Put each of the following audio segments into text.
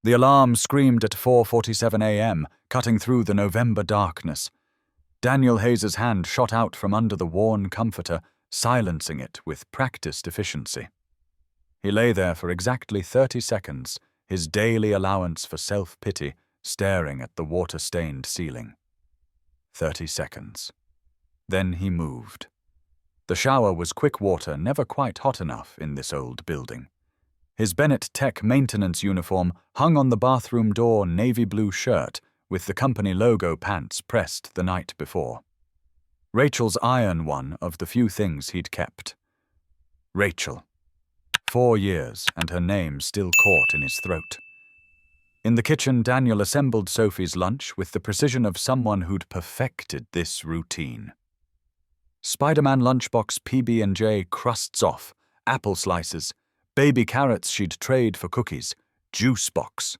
The alarm screamed at 4:47 a.m., cutting through the November darkness. Daniel Hayes's hand shot out from under the worn comforter, silencing it with practiced efficiency. He lay there for exactly 30 seconds, his daily allowance for self-pity staring at the water-stained ceiling. 30 seconds. Then he moved. The shower was quick water, never quite hot enough in this old building. His Bennett Tech maintenance uniform hung on the bathroom door, navy blue shirt with the company logo pants pressed the night before. Rachel's iron, one of the few things he'd kept. Rachel. 4 years, and her name still caught in his throat. In the kitchen, Daniel assembled Sophie's lunch with the precision of someone who'd perfected this routine. Spider-Man lunchbox PB&J crusts off, apple slices, baby carrots she'd trade for cookies, juice box.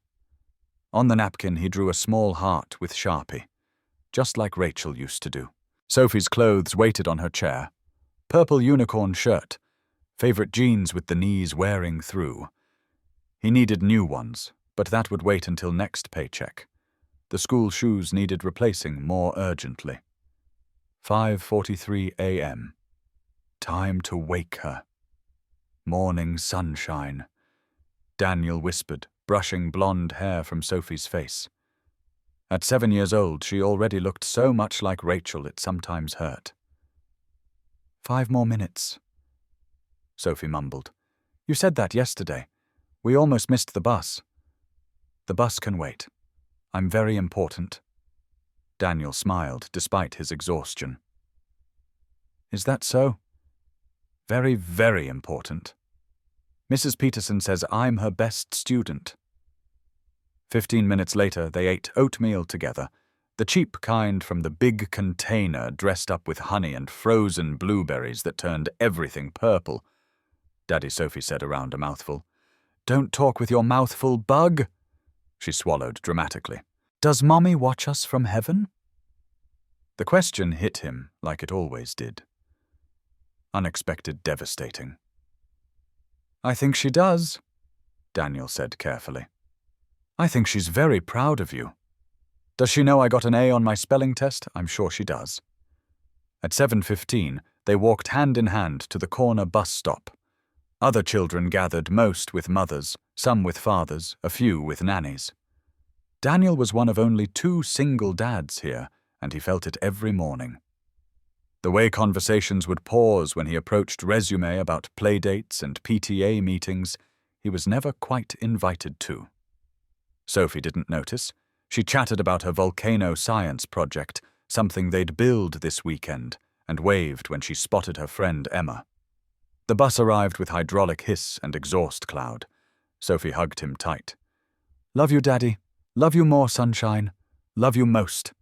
On the napkin, he drew a small heart with Sharpie, just like Rachel used to do. Sophie's clothes waited on her chair. Purple unicorn shirt, favorite jeans with the knees wearing through. He needed new ones, but that would wait until next paycheck. The school shoes needed replacing more urgently. 5:43 a.m. Time to wake her. Morning sunshine. Daniel whispered, brushing blonde hair from Sophie's face. At 7 years old, she already looked so much like Rachel it sometimes hurt. 5 more minutes, Sophie mumbled. You said that yesterday. We almost missed the bus. The bus can wait. I'm very important. Daniel smiled, despite his exhaustion. Is that so? Very, very important. Mrs. Peterson says I'm her best student. 15 minutes later, they ate oatmeal together, the cheap kind from the big container dressed up with honey and frozen blueberries that turned everything purple. Daddy Sophie said around a mouthful. Don't talk with your mouth full, bug. She swallowed dramatically. Does Mommy watch us from heaven? The question hit him like it always did. Unexpected, devastating. I think she does, Daniel said carefully. I think she's very proud of you. Does she know I got an A on my spelling test? I'm sure she does. At 7:15, they walked hand in hand to the corner bus stop. Other children gathered, most with mothers, some with fathers, a few with nannies. Daniel was one of only 2 single dads here, and he felt it every morning. The way conversations would pause when he approached resume about playdates and PTA meetings, he was never quite invited to. Sophie didn't notice. She chatted about her volcano science project, something they'd build this weekend, and waved when she spotted her friend Emma. The bus arrived with hydraulic hiss and exhaust cloud. Sophie hugged him tight. Love you, Daddy. Love you more, sunshine. Love you most.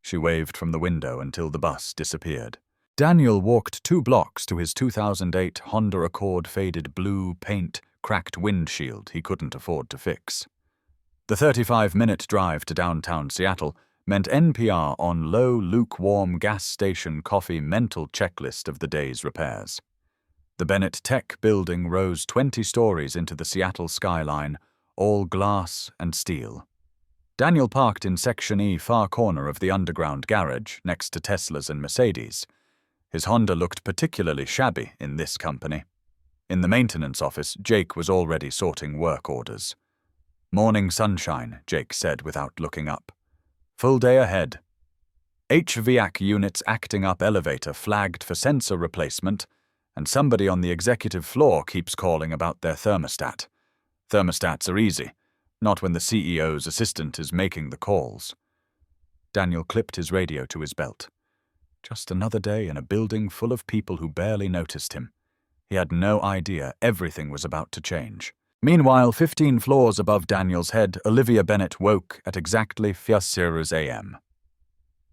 She waved from the window until the bus disappeared. Daniel walked 2 blocks to his 2008 Honda Accord faded blue paint, cracked windshield he couldn't afford to fix. The 35-minute drive to downtown Seattle meant NPR on low, lukewarm gas station coffee mental checklist of the day's repairs. The Bennett Tech building rose 20 stories into the Seattle skyline, all glass and steel. Daniel parked in Section E, far corner of the underground garage, next to Teslas and Mercedes. His Honda looked particularly shabby in this company. In the maintenance office, Jake was already sorting work orders. Morning sunshine, Jake said without looking up. Full day ahead. HVAC units acting up elevator flagged for sensor replacement, and somebody on the executive floor keeps calling about their thermostat. Thermostats are easy, not when the CEO's assistant is making the calls. Daniel clipped his radio to his belt. Just another day in a building full of people who barely noticed him. He had no idea everything was about to change. Meanwhile, 15 floors above Daniel's head, Olivia Bennett woke at exactly 4 a.m.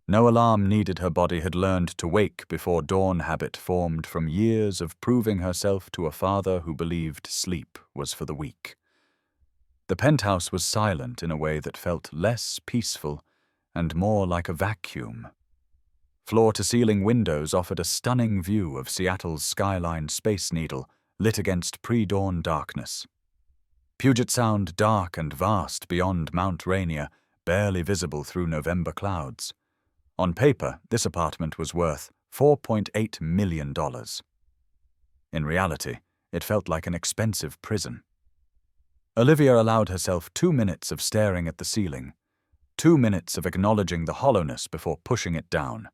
No alarm needed. Her body had learned to wake before dawn habit formed from years of proving herself to a father who believed sleep was for the weak. The penthouse was silent in a way that felt less peaceful and more like a vacuum. Floor-to-ceiling windows offered a stunning view of Seattle's skyline Space Needle lit against pre-dawn darkness. Puget Sound dark and vast beyond Mount Rainier, barely visible through November clouds. On paper, this apartment was worth $4.8 million. In reality, it felt like an expensive prison. Olivia allowed herself 2 minutes of staring at the ceiling, 2 minutes of acknowledging the hollowness before pushing it down.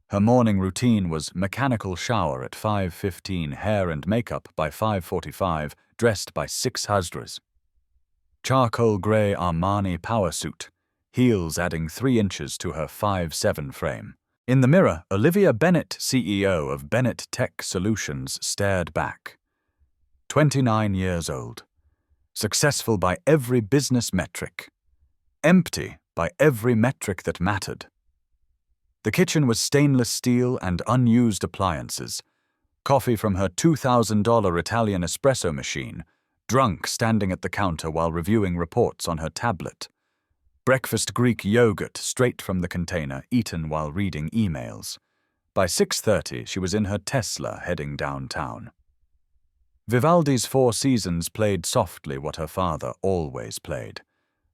Her morning routine was mechanical shower at 5:15, hair and makeup by 5:45, dressed by 6 Hasdras. Charcoal grey Armani power suit, heels adding 3 inches to her 5'7" frame. In the mirror, Olivia Bennett, CEO of Bennett Tech Solutions, stared back. 29 years old. Successful by every business metric. Empty by every metric that mattered. The kitchen was stainless steel and unused appliances. Coffee from her $2,000 Italian espresso machine, drunk standing at the counter while reviewing reports on her tablet. Breakfast Greek yogurt straight from the container, eaten while reading emails. By 6:30, she was in her Tesla heading downtown. Vivaldi's Four Seasons played softly what her father always played.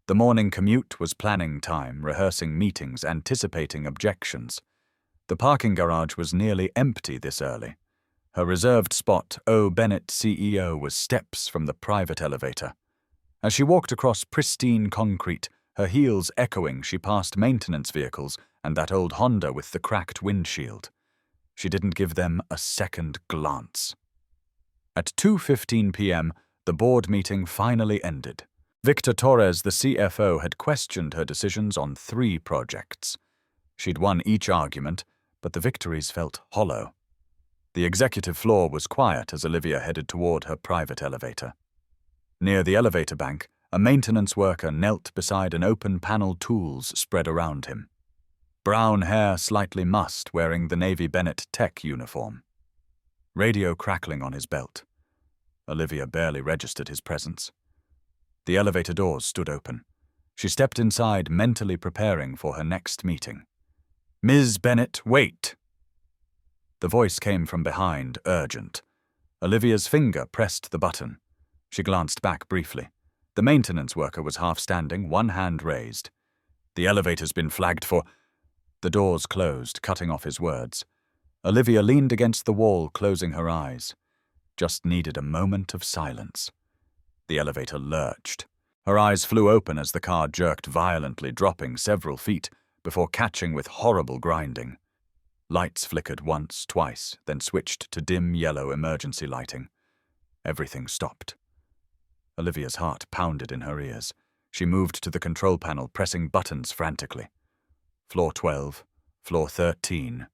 The morning commute was planning time, rehearsing meetings, anticipating objections. The parking garage was nearly empty this early. Her reserved spot, O. Bennett CEO, was steps from the private elevator. As she walked across pristine concrete, her heels echoing, she passed maintenance vehicles and that old Honda with the cracked windshield. She didn't give them a second glance. At 2:15 p.m., the board meeting finally ended. Victor Torres, the CFO, had questioned her decisions on 3 projects. She'd won each argument, but the victories felt hollow. The executive floor was quiet as Olivia headed toward her private elevator. Near the elevator bank, a maintenance worker knelt beside an open-panel tools spread around him. Brown hair slightly mussed, wearing the Navy Bennett Tech uniform. Radio crackling on his belt. Olivia barely registered his presence. The elevator doors stood open. She stepped inside, mentally preparing for her next meeting. "Ms. Bennett, wait!" The voice came from behind, urgent. Olivia's finger pressed the button. She glanced back briefly. The maintenance worker was half standing, one hand raised. "The elevator's been flagged for—" The doors closed, cutting off his words. Olivia leaned against the wall, closing her eyes. Just needed a moment of silence. The elevator lurched. Her eyes flew open as the car jerked violently, dropping several feet before catching with horrible grinding. Lights flickered once, twice, then switched to dim yellow emergency lighting. Everything stopped. Olivia's heart pounded in her ears. She moved to the control panel, pressing buttons frantically. Floor 12, floor 13.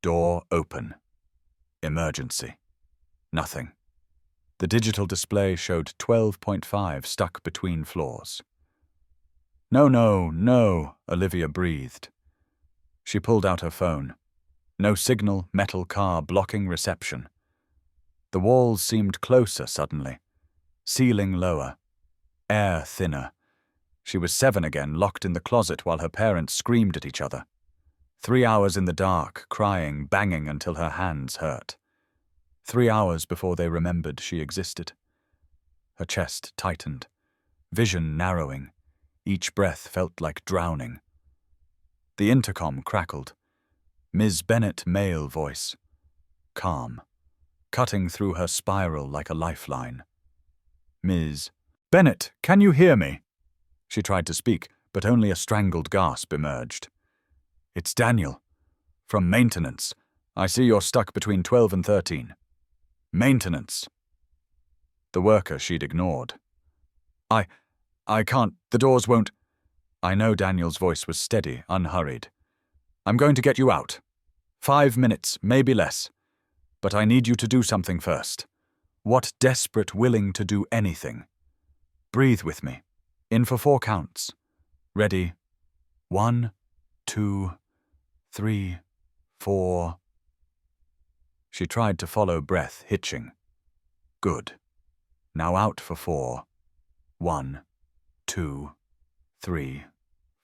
Door open. Emergency. Nothing. The digital display showed 12.5 stuck between floors. No, Olivia breathed. She pulled out her phone. No signal, metal car blocking reception. The walls seemed closer suddenly. Ceiling lower. Air thinner. She was 7 again, locked in the closet while her parents screamed at each other. 3 hours in the dark, crying, banging until her hands hurt. 3 hours before they remembered she existed. Her chest tightened. Vision narrowing. Each breath felt like drowning. The intercom crackled. Ms. Bennett male voice. Calm. Cutting through her spiral like a lifeline. Ms. Bennett, can you hear me? She tried to speak, but only a strangled gasp emerged. It's Daniel. From maintenance. I see you're stuck between 12 and 13. Maintenance. The worker she'd ignored. I can't, the doors won't. I know Daniel's voice was steady, unhurried. I'm going to get you out. 5 minutes, maybe less. But I need you to do something first. What desperate willing to do anything. Breathe with me. In for 4 counts. Ready? 1, 2, 3, 4. She tried to follow breath, hitching. Good. Now out for 4. 1, 2, 3,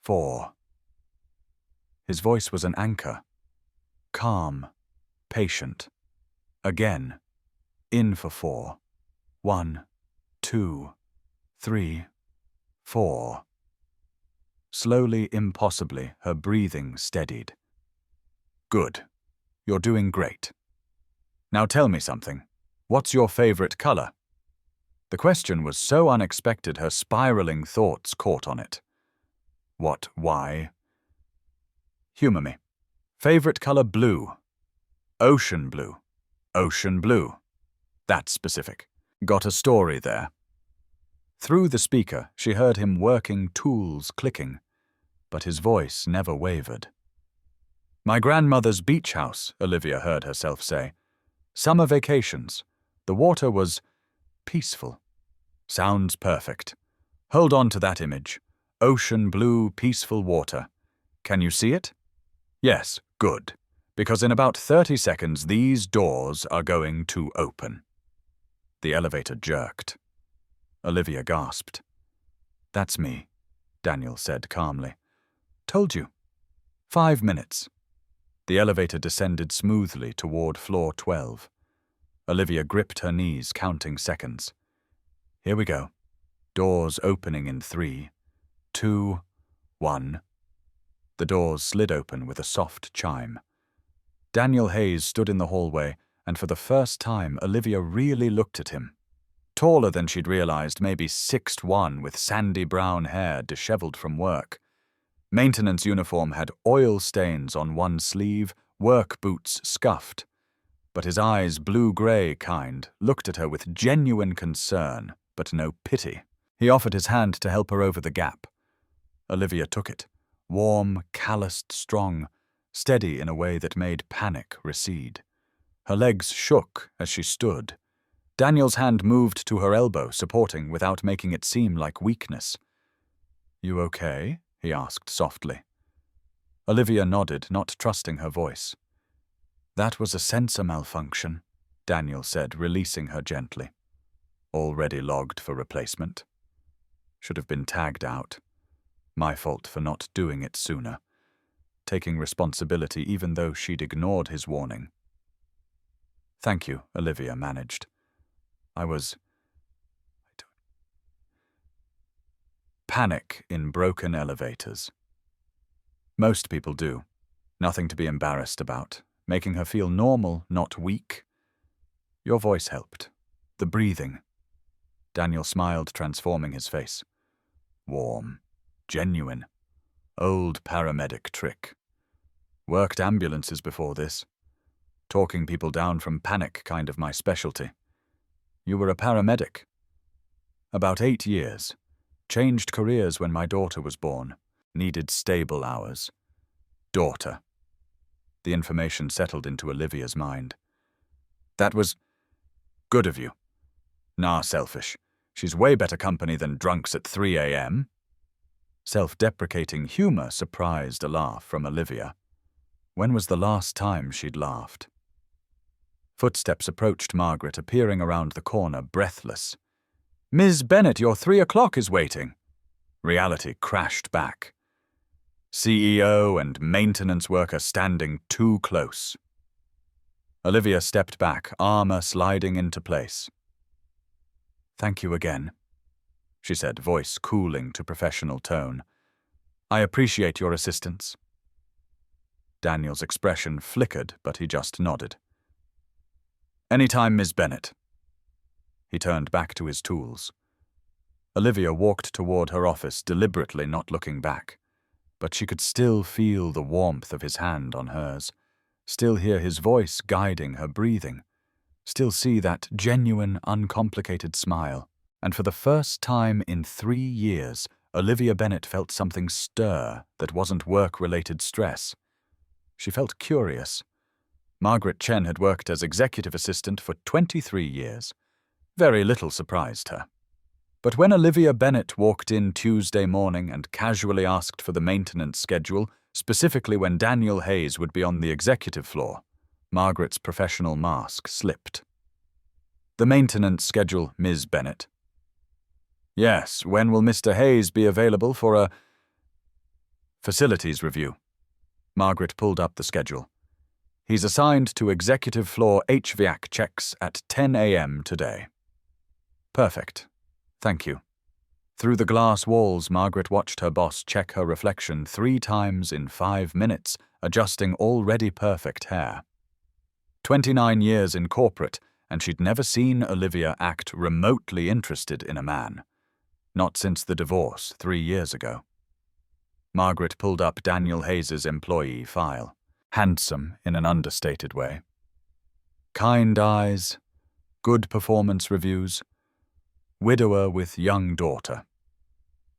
4. His voice was an anchor. Calm. Patient. Again. In for 4. 1, 2, 3, 4. Slowly, impossibly, her breathing steadied. Good. You're doing great. Now tell me something. What's your favorite color? The question was so unexpected her spiraling thoughts caught on it. What, why? Humor me. Favorite color blue. Ocean blue. Ocean blue. That's specific. Got a story there. Through the speaker, she heard him working tools clicking, but his voice never wavered. My grandmother's beach house, Olivia heard herself say. Summer vacations. The water was peaceful. Sounds perfect. Hold on to that image. Ocean blue, peaceful water. Can you see it? Yes, good. Because in about 30 seconds, these doors are going to open. The elevator jerked. Olivia gasped. That's me, Daniel said calmly. Told you. 5 minutes. The elevator descended smoothly toward floor 12. Olivia gripped her knees, counting seconds. Here we go. Doors opening in 3, 2, 1. The doors slid open with a soft chime. Daniel Hayes stood in the hallway, and for the first time Olivia really looked at him. Taller than she'd realized, maybe 6'1", with sandy brown hair disheveled from work. Maintenance uniform had oil stains on one sleeve, work boots scuffed. But his eyes, blue-gray kind, looked at her with genuine concern, but no pity. He offered his hand to help her over the gap. Olivia took it, warm, calloused, strong, steady in a way that made panic recede. Her legs shook as she stood. Daniel's hand moved to her elbow, supporting without making it seem like weakness. You okay? He asked softly. Olivia nodded, not trusting her voice. That was a sensor malfunction, Daniel said, releasing her gently. Already logged for replacement. Should have been tagged out. My fault for not doing it sooner. Taking responsibility even though she'd ignored his warning. Thank you, Olivia managed. Panic in broken elevators. Most people do. Nothing to be embarrassed about. Making her feel normal, not weak. Your voice helped. The breathing. Daniel smiled, transforming his face. Warm. Genuine. Old paramedic trick. Worked ambulances before this. Talking people down from panic, kind of my specialty. You were a paramedic. About 8 years. Changed careers when my daughter was born. Needed stable hours. Daughter. The information settled into Olivia's mind. That was good of you. Nah, selfish. She's way better company than drunks at 3 a.m. Self-deprecating humor surprised a laugh from Olivia. When was the last time she'd laughed? Footsteps approached Margaret, appearing around the corner, breathless. Ms. Bennett, your 3 o'clock is waiting. Reality crashed back. CEO and maintenance worker standing too close. Olivia stepped back, armor sliding into place. Thank you again, she said, voice cooling to professional tone. I appreciate your assistance. Daniel's expression flickered, but he just nodded. Anytime, Ms. Bennett. He turned back to his tools. Olivia walked toward her office, deliberately not looking back. But she could still feel the warmth of his hand on hers, still hear his voice guiding her breathing, still see that genuine, uncomplicated smile. And for the first time in 3 years, Olivia Bennett felt something stir that wasn't work-related stress. She felt curious. Margaret Chen had worked as executive assistant for 23 years. Very little surprised her. But when Olivia Bennett walked in Tuesday morning and casually asked for the maintenance schedule, specifically when Daniel Hayes would be on the executive floor, Margaret's professional mask slipped. The maintenance schedule, Ms. Bennett. Yes, when will Mr. Hayes be available for a facilities review? Margaret pulled up the schedule. He's assigned to executive floor HVAC checks at 10 a.m. today. Perfect. Thank you. Through the glass walls, Margaret watched her boss check her reflection 3 times in 5 minutes, adjusting already perfect hair. 29 years in corporate, and she'd never seen Olivia act remotely interested in a man. Not since the divorce 3 years ago. Margaret pulled up Daniel Hayes's employee file. Handsome in an understated way. Kind eyes, good performance reviews, widower with young daughter.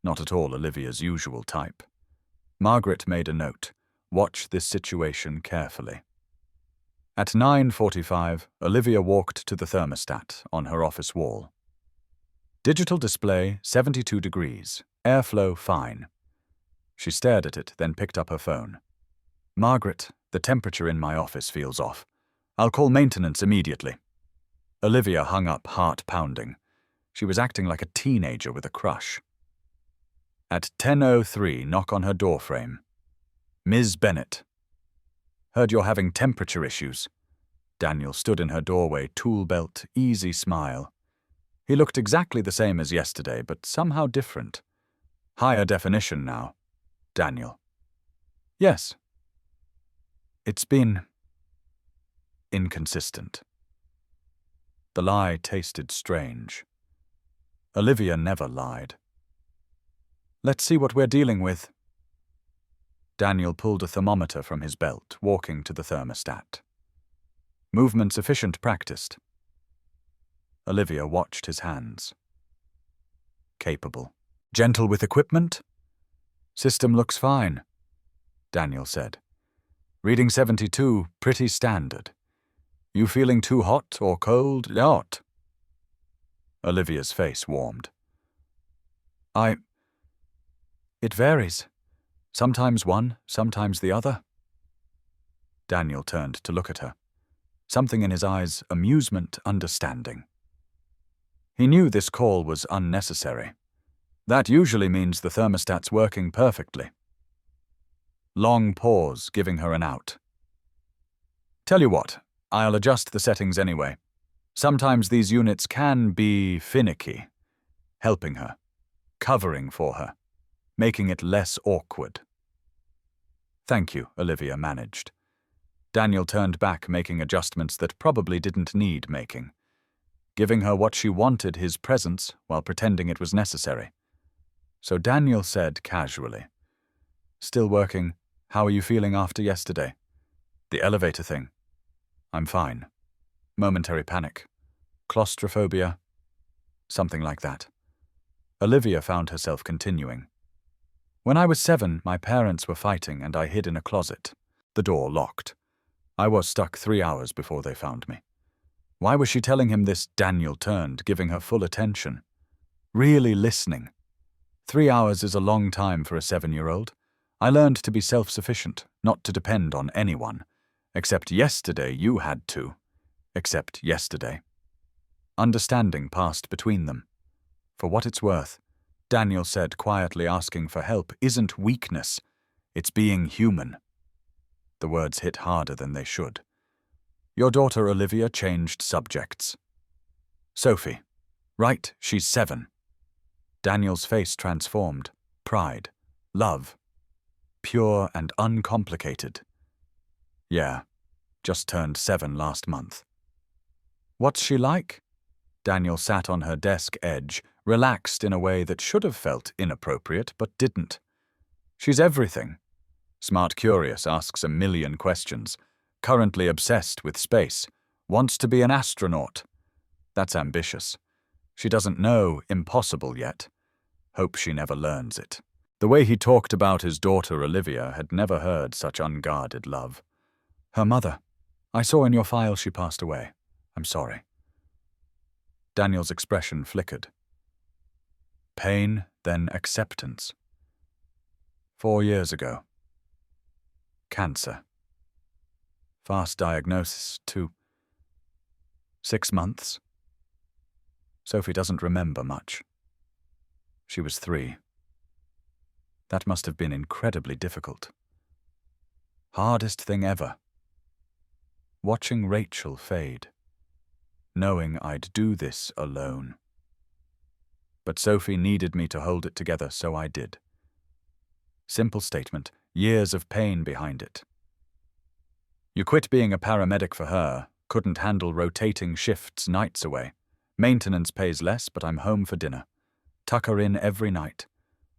Not at all Olivia's usual type. Margaret made a note. Watch this situation carefully. At 9:45, Olivia walked to the thermostat on her office wall. Digital display 72 degrees, airflow fine. She stared at it, then picked up her phone. Margaret, the temperature in my office feels off. I'll call maintenance immediately. Olivia hung up, heart pounding. She was acting like a teenager with a crush. At 10:03, knock on her doorframe. Ms. Bennett. Heard you're having temperature issues. Daniel stood in her doorway, tool belt, easy smile. He looked exactly the same as yesterday, but somehow different. Higher definition now. Daniel. Yes. It's been inconsistent. The lie tasted strange. Olivia never lied. Let's see what we're dealing with. Daniel pulled a thermometer from his belt, walking to the thermostat. Movement sufficient practiced. Olivia watched his hands. Capable. Gentle with equipment? System looks fine, Daniel said. Reading 72, pretty standard. You feeling too hot or cold? Hot. Olivia's face warmed. It varies. Sometimes one, sometimes the other. Daniel turned to look at her. Something in his eyes, amusement, understanding. He knew this call was unnecessary. That usually means the thermostat's working perfectly. Long pause, giving her an out. Tell you what, I'll adjust the settings anyway. Sometimes these units can be finicky. Helping her. Covering for her. Making it less awkward. Thank you, Olivia managed. Daniel turned back, making adjustments that probably didn't need making. Giving her what she wanted, his presence, while pretending it was necessary. So Daniel said casually, Still working. How are you feeling after yesterday? The elevator thing. I'm fine. Momentary panic. Claustrophobia. Something like that. Olivia found herself continuing. When I was 7, my parents were fighting and I hid in a closet. The door locked. I was stuck 3 hours before they found me. Why was she telling him this? Daniel turned, giving her full attention. Really listening. 3 hours is a long time for a 7-year-old. I learned to be self-sufficient, not to depend on anyone. Except yesterday you had to. Except yesterday. Understanding passed between them. For what it's worth, Daniel said, quietly asking for help isn't weakness. It's being human. The words hit harder than they should. Your daughter Olivia changed subjects. Sophie. Right, she's 7. Daniel's face transformed. Pride. Love. Pure and uncomplicated. Yeah, just turned 7 last month. What's she like? Daniel sat on her desk edge, relaxed in a way that should have felt inappropriate but didn't. She's everything. Smart curious, asks a million questions. Currently obsessed with space. Wants to be an astronaut. That's ambitious. She doesn't know impossible yet. Hope she never learns it. The way he talked about his daughter Olivia had never heard such unguarded love. Her mother. I saw in your file she passed away. I'm sorry. Daniel's expression flickered. Pain, then acceptance. 4 years ago. Cancer. Fast diagnosis, too. 6 months. Sophie doesn't remember much. She was 3. That must have been incredibly difficult. Hardest thing ever. Watching Rachel fade. Knowing I'd do this alone. but Sophie needed me to hold it together, so I did. Simple statement, years of pain behind it. You quit being a paramedic for her, couldn't handle rotating shifts nights away. Maintenance pays less, but I'm home for dinner. Tuck her in every night.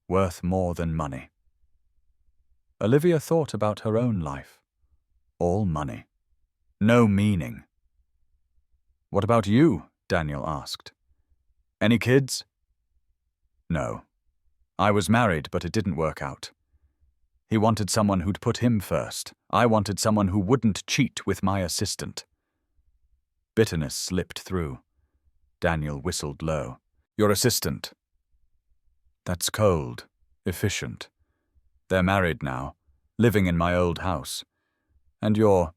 Worth more than money. Olivia thought about her own life. All money. No meaning. What about you? Daniel asked. Any kids? No. I was married, but it didn't work out. He wanted someone who'd put him first. I wanted someone who wouldn't cheat with my assistant. Bitterness slipped through. Daniel whistled low. Your assistant. That's cold, efficient. They're married now, living in my old house. And you're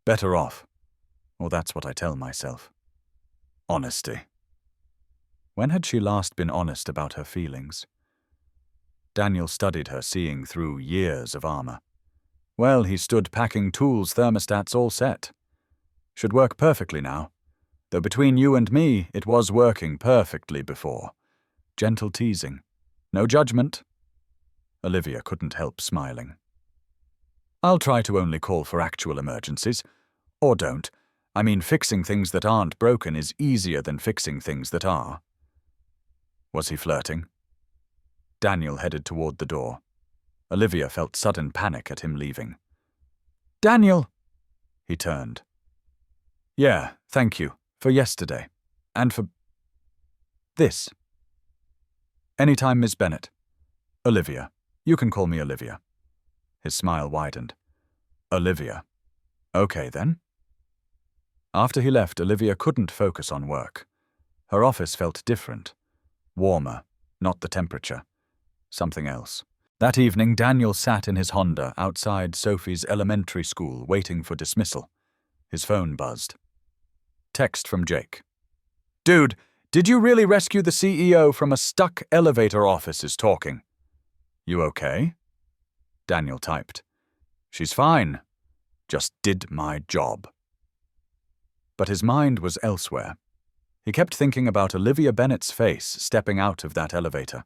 better off. Or that's what I tell myself. Honesty. When had she last been honest about her feelings? Daniel studied her, seeing through years of armor. Well, he stood packing tools, thermostats all set. Should work perfectly now. Though between you and me, it was working perfectly before. Gentle teasing. No judgment. Olivia couldn't help smiling. I'll try to only call for actual emergencies. Or don't. I mean, fixing things that aren't broken is easier than fixing things that are. Was he flirting? Daniel headed toward the door. Olivia felt sudden panic at him leaving. Daniel! He turned. Yeah, thank you. For yesterday. And for this. Anytime, Miss Bennett. Olivia. You can call me Olivia. His smile widened. Olivia. Okay, then. After he left, Olivia couldn't focus on work. Her office felt different. Warmer, not the temperature. Something else. That evening, Daniel sat in his Honda outside Sophie's elementary school, waiting for dismissal. His phone buzzed. Text from Jake. Dude, did you really rescue the CEO from a stuck elevator office is talking? You okay? Daniel typed. She's fine. Just did my job. But his mind was elsewhere. He kept thinking about Olivia Bennett's face stepping out of that elevator.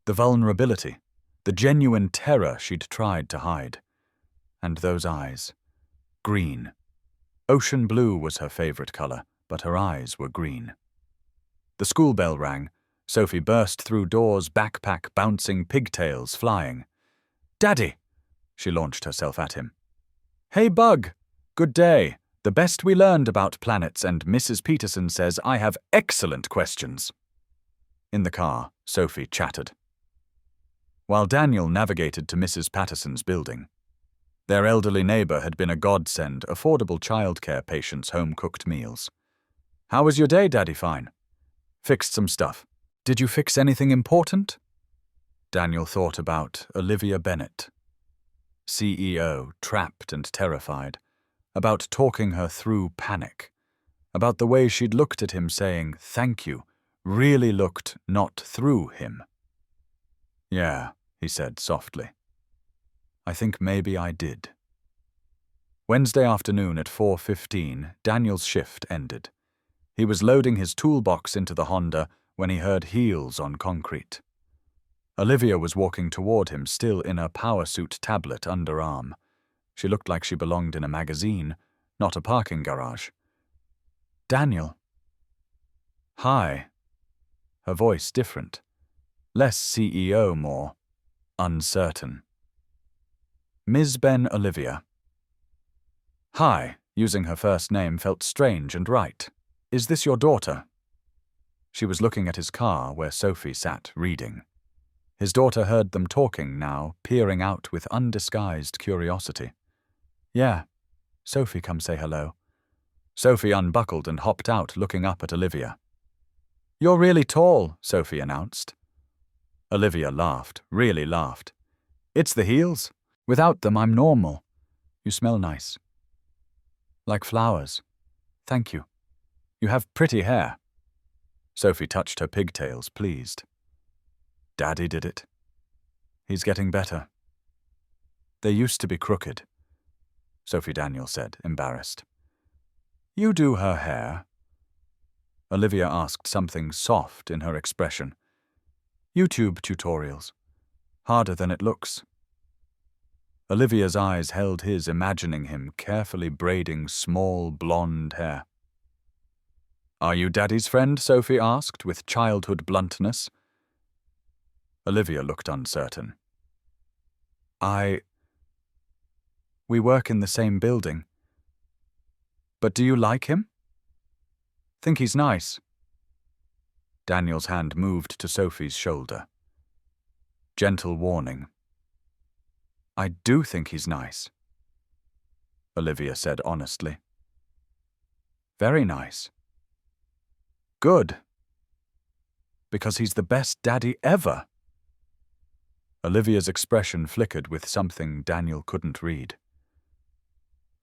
The vulnerability, the genuine terror she'd tried to hide. And those eyes. Green. Ocean blue was her favorite color, but her eyes were green. The school bell rang. Sophie burst through doors, backpack bouncing, pigtails flying. Daddy! She launched herself at him. Hey, Bug! Good day. The best we learned about planets, and Mrs. Peterson says I have excellent questions. In the car, Sophie chattered. While Daniel navigated to Mrs. Patterson's building. Their elderly neighbor had been a godsend, affordable childcare patients' home-cooked meals. How was your day, Daddy? Fine. Fixed some stuff. Did you fix anything important? Daniel thought about Olivia Bennett. CEO, trapped and terrified. About talking her through panic. About the way she'd looked at him saying, thank you, really looked not through him. Yeah, he said softly. I think maybe I did. Wednesday afternoon at 4:15, Daniel's shift ended. He was loading his toolbox into the Honda when he heard heels on concrete. Olivia was walking toward him, still in a power suit tablet underarm. She looked like she belonged in a magazine, not a parking garage. Daniel. Hi. Her voice different. Less CEO, more uncertain. Ms. Ben Olivia. Hi, using her first name felt strange and right. Is this your daughter? She was looking at his car where Sophie sat reading. His daughter heard them talking now, peering out with undisguised curiosity. Yeah. Sophie, come say hello. Sophie unbuckled and hopped out, looking up at Olivia. You're really tall, Sophie announced. Olivia laughed, really laughed. It's the heels. Without them, I'm normal. You smell nice. Like flowers. Thank you. You have pretty hair. Sophie touched her pigtails, pleased. Daddy did it. He's getting better. They used to be crooked, Sophie Daniel said, embarrassed. You do her hair. Olivia asked, something soft in her expression. YouTube tutorials. Harder than it looks. Olivia's eyes held his, imagining him carefully braiding small blonde hair. Are you Daddy's friend? Sophie asked, with childhood bluntness. Olivia looked uncertain. We work in the same building. But do you like him? Think he's nice? Daniel's hand moved to Sophie's shoulder. Gentle warning. I do think he's nice, Olivia said honestly. Very nice. Good. Because he's the best daddy ever. Olivia's expression flickered with something Daniel couldn't read.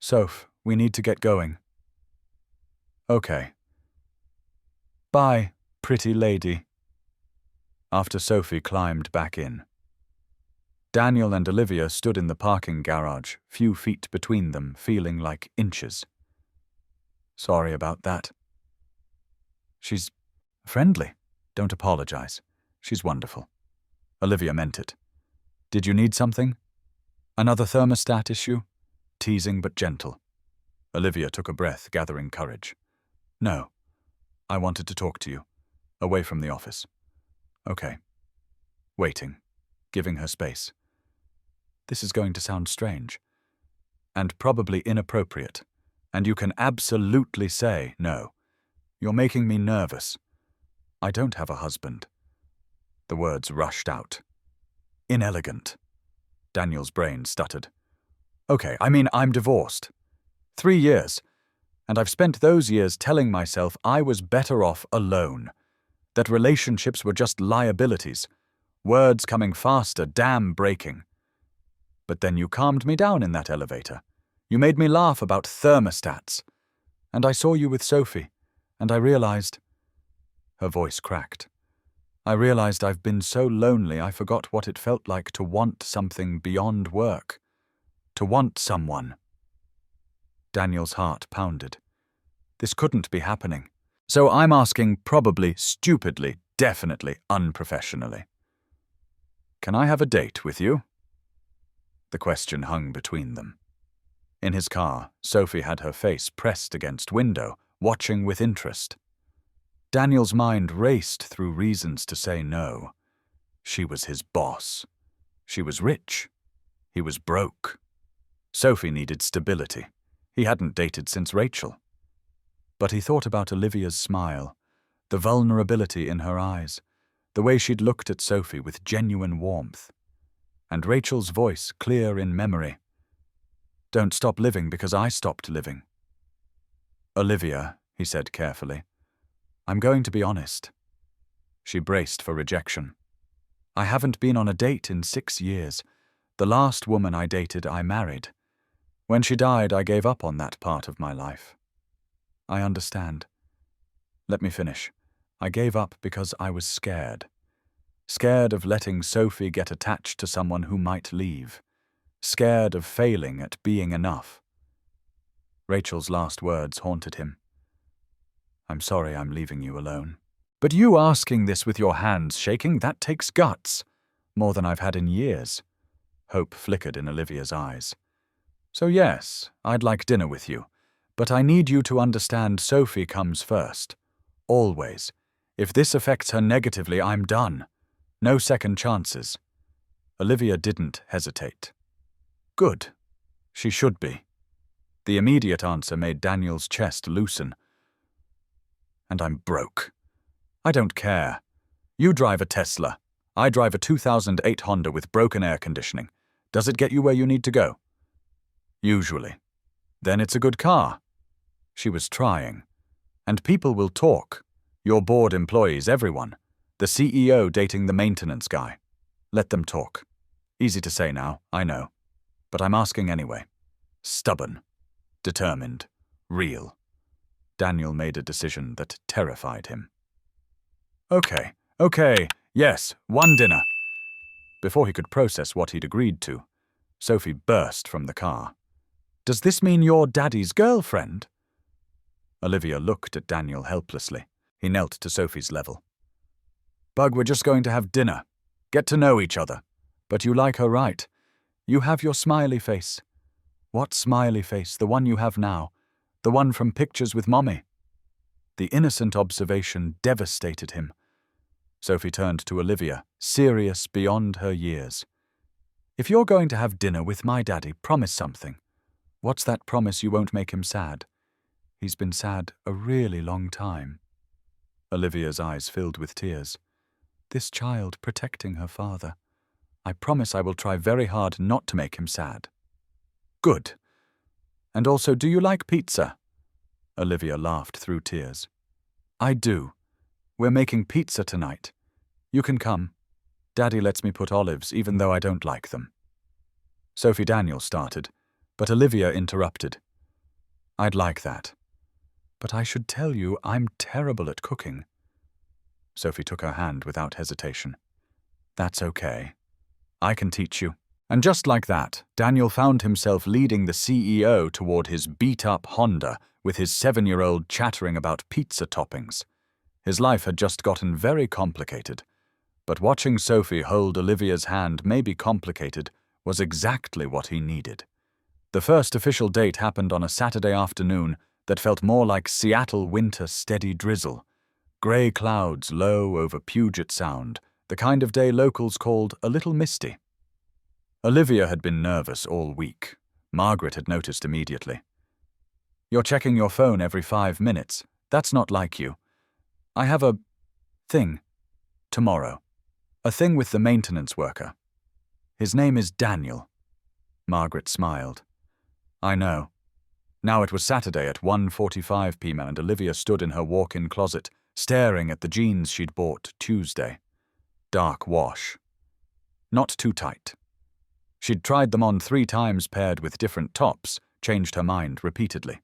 Soph, we need to get going. Okay. Bye, pretty lady. After Sophie climbed back in. Daniel and Olivia stood in the parking garage, few feet between them, feeling like inches. Sorry about that. She's friendly. Don't apologize. She's wonderful. Olivia meant it. Did you need something? Another thermostat issue? Teasing but gentle. Olivia took a breath, gathering courage. No. I wanted to talk to you. Away from the office. Okay. Waiting. Giving her space. This is going to sound strange. And probably inappropriate. And you can absolutely say no. You're making me nervous. I don't have a husband. The words rushed out. Inelegant. Daniel's brain stuttered. Okay, I'm divorced. 3 years. And I've spent those years telling myself I was better off alone. That relationships were just liabilities. Words coming faster, dam breaking. But then you calmed me down in that elevator. You made me laugh about thermostats. And I saw you with Sophie, and I realized... Her voice cracked. I realized I've been so lonely I forgot what it felt like to want something beyond work. To want someone. Daniel's heart pounded. This couldn't be happening. So I'm asking, probably, stupidly, definitely, unprofessionally. Can I have a date with you? The question hung between them. In his car, Sophie had her face pressed against window, watching with interest. Daniel's mind raced through reasons to say no. She was his boss. She was rich. He was broke. Sophie needed stability. He hadn't dated since Rachel. But he thought about Olivia's smile, the vulnerability in her eyes, the way she'd looked at Sophie with genuine warmth. And Rachel's voice, clear in memory. Don't stop living because I stopped living. Olivia, he said carefully, I'm going to be honest. She braced for rejection. I haven't been on a date in 6 years. The last woman I dated, I married. When she died, I gave up on that part of my life. I understand. Let me finish. I gave up because I was scared. Scared of letting Sophie get attached to someone who might leave. Scared of failing at being enough. Rachel's last words haunted him. I'm sorry I'm leaving you alone. But you asking this with your hands shaking, that takes guts. More than I've had in years. Hope flickered in Olivia's eyes. So yes, I'd like dinner with you. But I need you to understand Sophie comes first. Always. If this affects her negatively, I'm done. No second chances. Olivia didn't hesitate. Good. She should be. The immediate answer made Daniel's chest loosen. And I'm broke. I don't care. You drive a Tesla. I drive a 2008 Honda with broken air conditioning. Does it get you where you need to go? Usually. Then it's a good car. She was trying. And people will talk. Your board employees, everyone. The CEO dating the maintenance guy. Let them talk. Easy to say now, I know. But I'm asking anyway. Stubborn. Determined. Real. Daniel made a decision that terrified him. Okay, yes, one dinner. Before he could process what he'd agreed to, Sophie burst from the car. Does this mean you're Daddy's girlfriend? Olivia looked at Daniel helplessly. He knelt to Sophie's level. "Bug, we're just going to have dinner. Get to know each other. But you like her, right? You have your smiley face." "What smiley face? The one you have now. The one from pictures with Mommy." The innocent observation devastated him. Sophie turned to Olivia, serious beyond her years. "If you're going to have dinner with my daddy, promise something." "What's that promise you won't make him sad?" "He's been sad a really long time." Olivia's eyes filled with tears. "This child protecting her father. I promise I will try very hard not to make him sad." "Good. And also, do you like pizza?" Olivia laughed through tears. "I do. We're making pizza tonight. You can come. Daddy lets me put olives even though I don't like them." Sophie Daniel started, but Olivia interrupted. "I'd like that. But I should tell you I'm terrible at cooking." Sophie took her hand without hesitation. "That's okay. I can teach you." And just like that, Daniel found himself leading the CEO toward his beat-up Honda with his 7-year-old chattering about pizza toppings. His life had just gotten very complicated, but watching Sophie hold Olivia's hand may be complicated was exactly what he needed. The first official date happened on a Saturday afternoon that felt more like Seattle winter steady drizzle. Grey clouds low over Puget Sound, the kind of day locals called a little misty. Olivia had been nervous all week. Margaret had noticed immediately. "You're checking your phone every 5 minutes. That's not like you. I have a thing tomorrow. A thing with the maintenance worker. His name is Daniel." Margaret smiled. "I know." Now it was Saturday at 1:45 p.m. and Olivia stood in her walk-in closet, staring at the jeans she'd bought Tuesday. Dark wash. Not too tight. She'd tried them on 3 times paired with different tops, changed her mind repeatedly.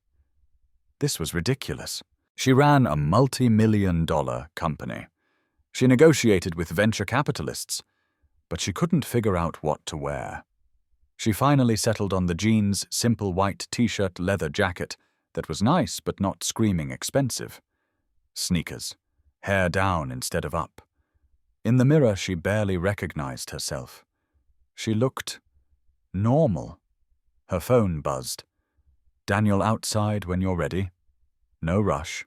This was ridiculous. She ran a multi-million-dollar company. She negotiated with venture capitalists, but she couldn't figure out what to wear. She finally settled on the jeans, simple white t-shirt, leather jacket that was nice but not screaming expensive. Sneakers, hair down instead of up. In the mirror, she barely recognized herself. She looked normal. Her phone buzzed. "Daniel outside when you're ready. No rush."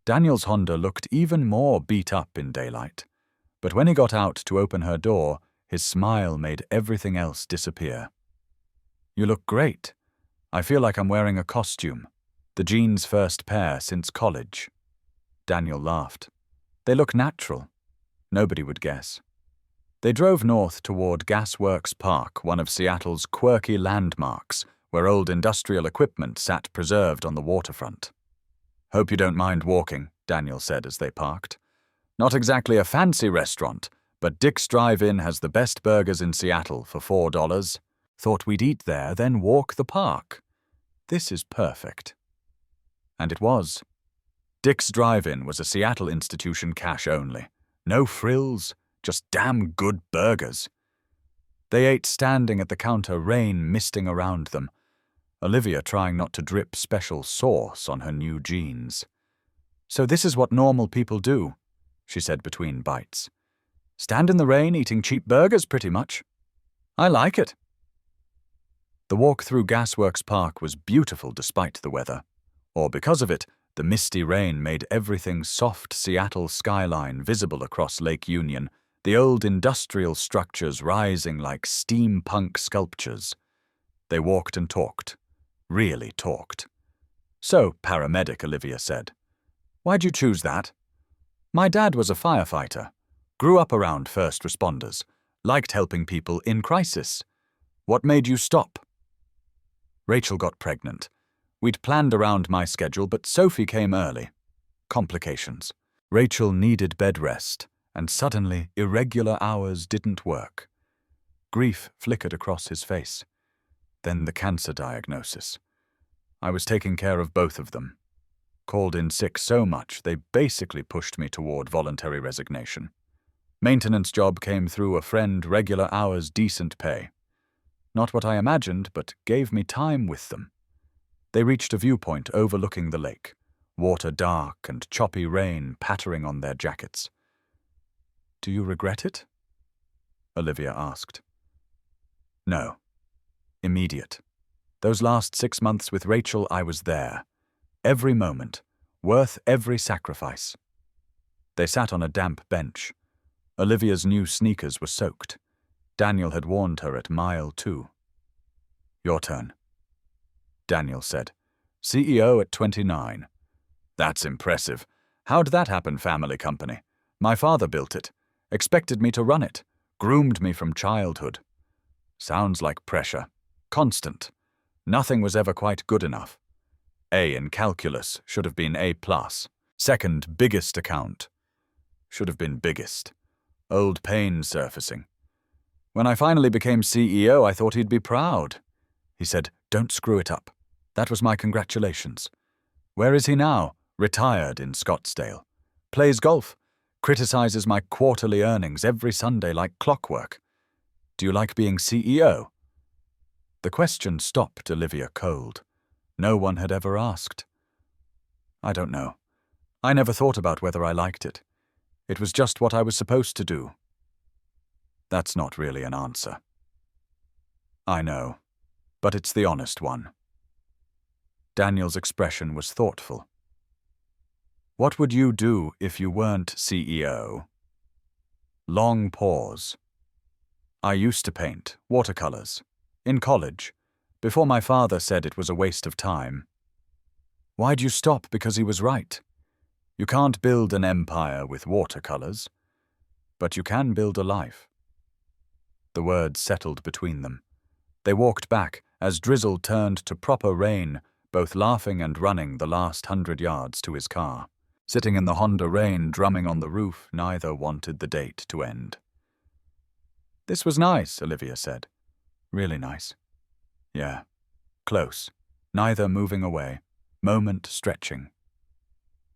Daniel's Honda looked even more beat up in daylight, but when he got out to open her door, his smile made everything else disappear. "You look great. I feel like I'm wearing a costume. The jeans' first pair since college." Daniel laughed. "They look natural. Nobody would guess." They drove north toward Gasworks Park, one of Seattle's quirky landmarks, where old industrial equipment sat preserved on the waterfront. "Hope you don't mind walking," Daniel said as they parked. "Not exactly a fancy restaurant, but Dick's Drive-In has the best burgers in Seattle for $4. Thought we'd eat there, then walk the park. This is perfect." And it was. Dick's Drive-In was a Seattle institution, cash only. No frills, just damn good burgers. They ate standing at the counter, rain misting around them, Olivia trying not to drip special sauce on her new jeans. "So this is what normal people do," she said between bites. "Stand in the rain eating cheap burgers, pretty much. I like it." The walk through Gasworks Park was beautiful despite the weather. Or because of it, the misty rain made everything soft Seattle skyline visible across Lake Union, the old industrial structures rising like steampunk sculptures. They walked and talked. Really talked. "So, paramedic," Olivia said. "Why'd you choose that?" "My dad was a firefighter. Grew up around first responders. Liked helping people in crisis." "What made you stop?" "Rachel got pregnant. We'd planned around my schedule, but Sophie came early. Complications. Rachel needed bed rest, and suddenly irregular hours didn't work." Grief flickered across his face. Then the cancer diagnosis. I was taking care of both of them. Called in sick so much, they basically pushed me toward voluntary resignation. Maintenance job came through a friend, regular hours, decent pay. Not what I imagined, but gave me time with them. They reached a viewpoint overlooking the lake. water dark and choppy rain pattering on their jackets. "Do you regret it?" Olivia asked. "No. Immediate. Those last 6 months with Rachel, I was there. Every moment, worth every sacrifice." They sat on a damp bench. Olivia's new sneakers were soaked. Daniel had warned her at mile 2. "Your turn," Daniel said. "CEO at 29. "That's impressive. How'd that happen, family company? My father built it. Expected me to run it. Groomed me from childhood." "Sounds like pressure. Constant. Nothing was ever quite good enough. A in calculus should have been A+. Second biggest account. Should have been biggest. Old pain surfacing. When I finally became CEO, I thought he'd be proud." He said, "Don't screw it up. That was my congratulations." "Where is he now?" "Retired in Scottsdale. Plays golf. Criticizes my quarterly earnings every Sunday like clockwork. Do you like being CEO?" The question stopped Olivia cold. No one had ever asked. "I don't know. I never thought about whether I liked it. It was just what I was supposed to do." "That's not really an answer." "I know, but it's the honest one." Daniel's expression was thoughtful. "What would you do if you weren't CEO?" Long pause. "I used to paint watercolors. In college, before my father said it was a waste of time." "Why'd you stop? Because he was right. You can't build an empire with watercolors, but you can build a life." The words settled between them. They walked back as drizzle turned to proper rain, both laughing and running the last 100 yards to his car. Sitting in the Honda rain, drumming on the roof, neither wanted the date to end. "This was nice," Olivia said. "Really nice." "Yeah. Close. Neither moving away. Moment stretching."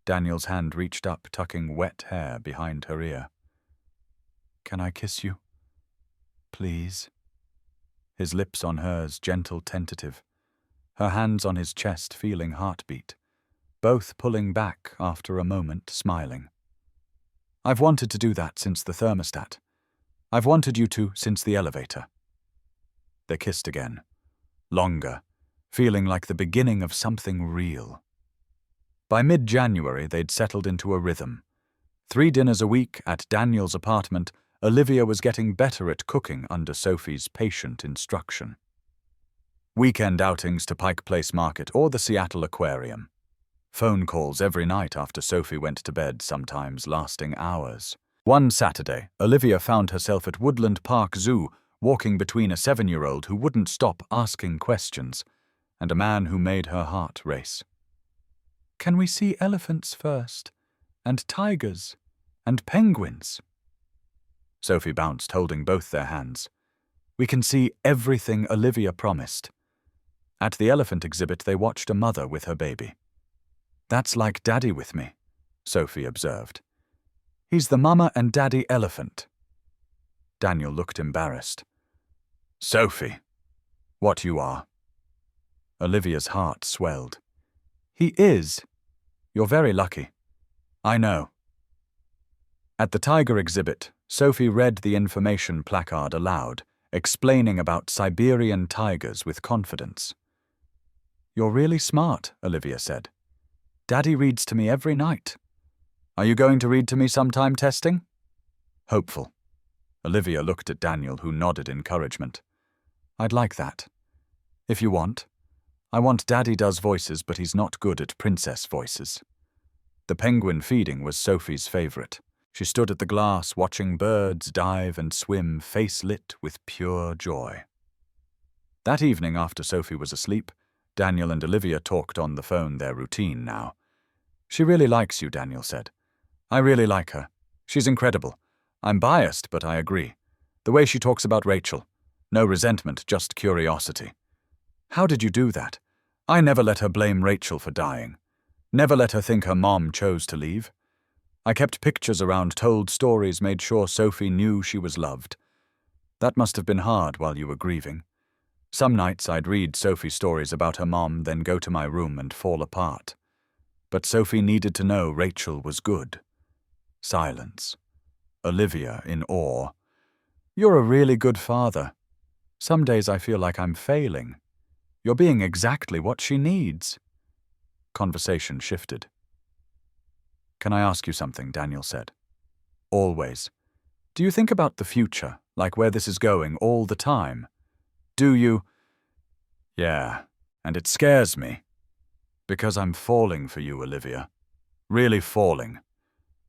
Daniel's hand reached up, tucking wet hair behind her ear. "Can I kiss you? Please?" His lips on hers, gentle, tentative. Her hands on his chest, feeling heartbeat. Both pulling back after a moment, smiling. "I've wanted to do that since the thermostat. I've wanted you to since the elevator." They kissed again. Longer, feeling like the beginning of something real. By mid-January, they'd settled into a rhythm. 3 dinners a week at Daniel's apartment, Olivia was getting better at cooking under Sophie's patient instruction. Weekend outings to Pike Place Market or the Seattle Aquarium. Phone calls every night after Sophie went to bed, sometimes lasting hours. One Saturday, Olivia found herself at Woodland Park Zoo, walking between a 7-year-old who wouldn't stop asking questions and a man who made her heart race. "Can we see elephants first? And tigers? And penguins?" Sophie bounced, holding both their hands. "We can see everything Olivia promised." At the elephant exhibit, they watched a mother with her baby. "That's like Daddy with me," Sophie observed. "He's the mama and daddy elephant." Daniel looked embarrassed. "Sophie, what you are." Olivia's heart swelled. "He is. You're very lucky." "I know." At the tiger exhibit, Sophie read the information placard aloud, explaining about Siberian tigers with confidence. "You're really smart," Olivia said. "Daddy reads to me every night. Are you going to read to me sometime testing?" Hopeful. Olivia looked at Daniel, who nodded encouragement. "I'd like that. If you want. I want Daddy does voices, but he's not good at princess voices." The penguin feeding was Sophie's favorite. She stood at the glass, watching birds dive and swim, face lit with pure joy. That evening, after Sophie was asleep, Daniel and Olivia talked on the phone, their routine now. "She really likes you," Daniel said. "I really like her. She's incredible. I'm biased, but I agree. The way she talks about Rachel. No resentment, just curiosity. How did you do that? I never let her blame Rachel for dying. Never let her think her mom chose to leave. I kept pictures around, told stories, made sure Sophie knew she was loved. That must have been hard while you were grieving. Some nights I'd read Sophie stories about her mom, then go to my room and fall apart. But Sophie needed to know Rachel was good. Silence. Olivia in awe. You're a really good father. Some days I feel like I'm failing. You're being exactly what she needs. Conversation shifted. Can I ask you something? Daniel said. Always. Do you think about the future, like where this is going all the time? Do you? Yeah, and it scares me. Because I'm falling for you, Olivia. Really falling.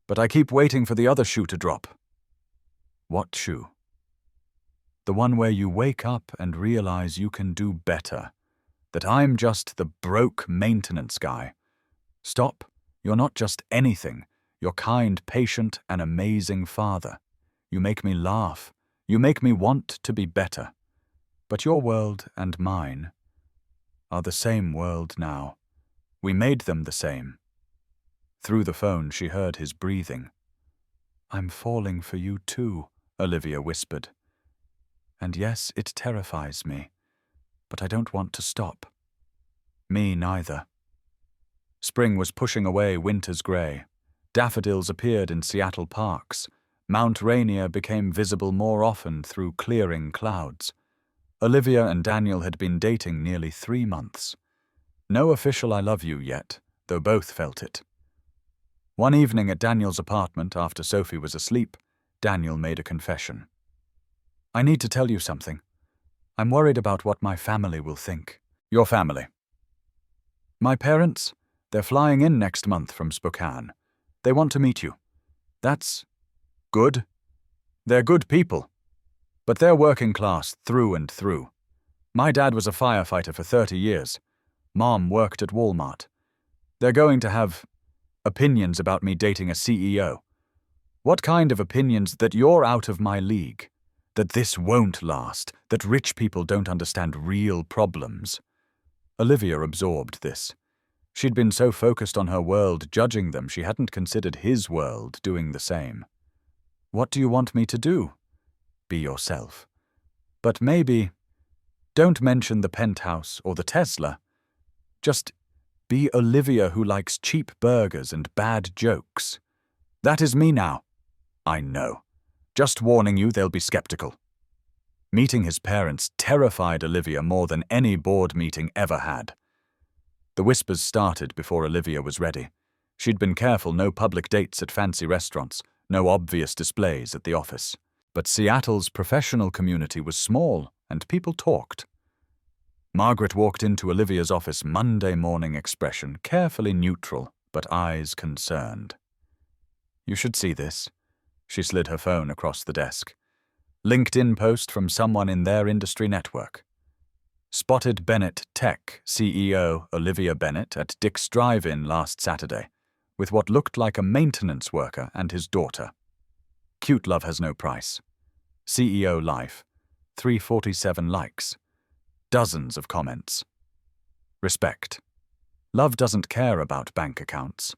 But I keep waiting for the other shoe to drop. What shoe? The one where you wake up and realize you can do better. That I'm just the broke maintenance guy. Stop. You're not just anything. You're kind, patient, and amazing father. You make me laugh. You make me want to be better. But your world and mine are the same world now. We made them the same. Through the phone, she heard his breathing. I'm falling for you too, Olivia whispered. And yes, it terrifies me. But I don't want to stop. Me neither. Spring was pushing away winter's grey. Daffodils appeared in Seattle parks. Mount Rainier became visible more often through clearing clouds. Olivia and Daniel had been dating nearly 3 months. No official I love you yet, though both felt it. One evening at Daniel's apartment, after Sophie was asleep, Daniel made a confession. I need to tell you something. I'm worried about what my family will think. Your family? My parents? They're flying in next month from Spokane. They want to meet you. That's good. They're good people. But they're working class through and through. My dad was a firefighter for 30 years. Mom worked at Walmart. They're going to have opinions about me dating a CEO. What kind of opinions? That you're out of my league? That this won't last? That rich people don't understand real problems? Olivia absorbed this. She'd been so focused on her world judging them, she hadn't considered his world doing the same. What do you want me to do? Be yourself. But maybe, don't mention the penthouse or the Tesla. Just be Olivia who likes cheap burgers and bad jokes. That is me now. I know. Just warning you, they'll be skeptical. Meeting his parents terrified Olivia more than any board meeting ever had. The whispers started before Olivia was ready. She'd been careful, no public dates at fancy restaurants, no obvious displays at the office. But Seattle's professional community was small, and people talked. Margaret walked into Olivia's office, Monday morning expression, carefully neutral, but eyes concerned. You should see this. She slid her phone across the desk. LinkedIn post from someone in their industry network. Spotted Bennett Tech CEO Olivia Bennett at Dick's Drive-In last Saturday, with what looked like a maintenance worker and his daughter. Cute love has no price. CEO life. 347 likes. Dozens of comments. Respect. Love doesn't care about bank accounts.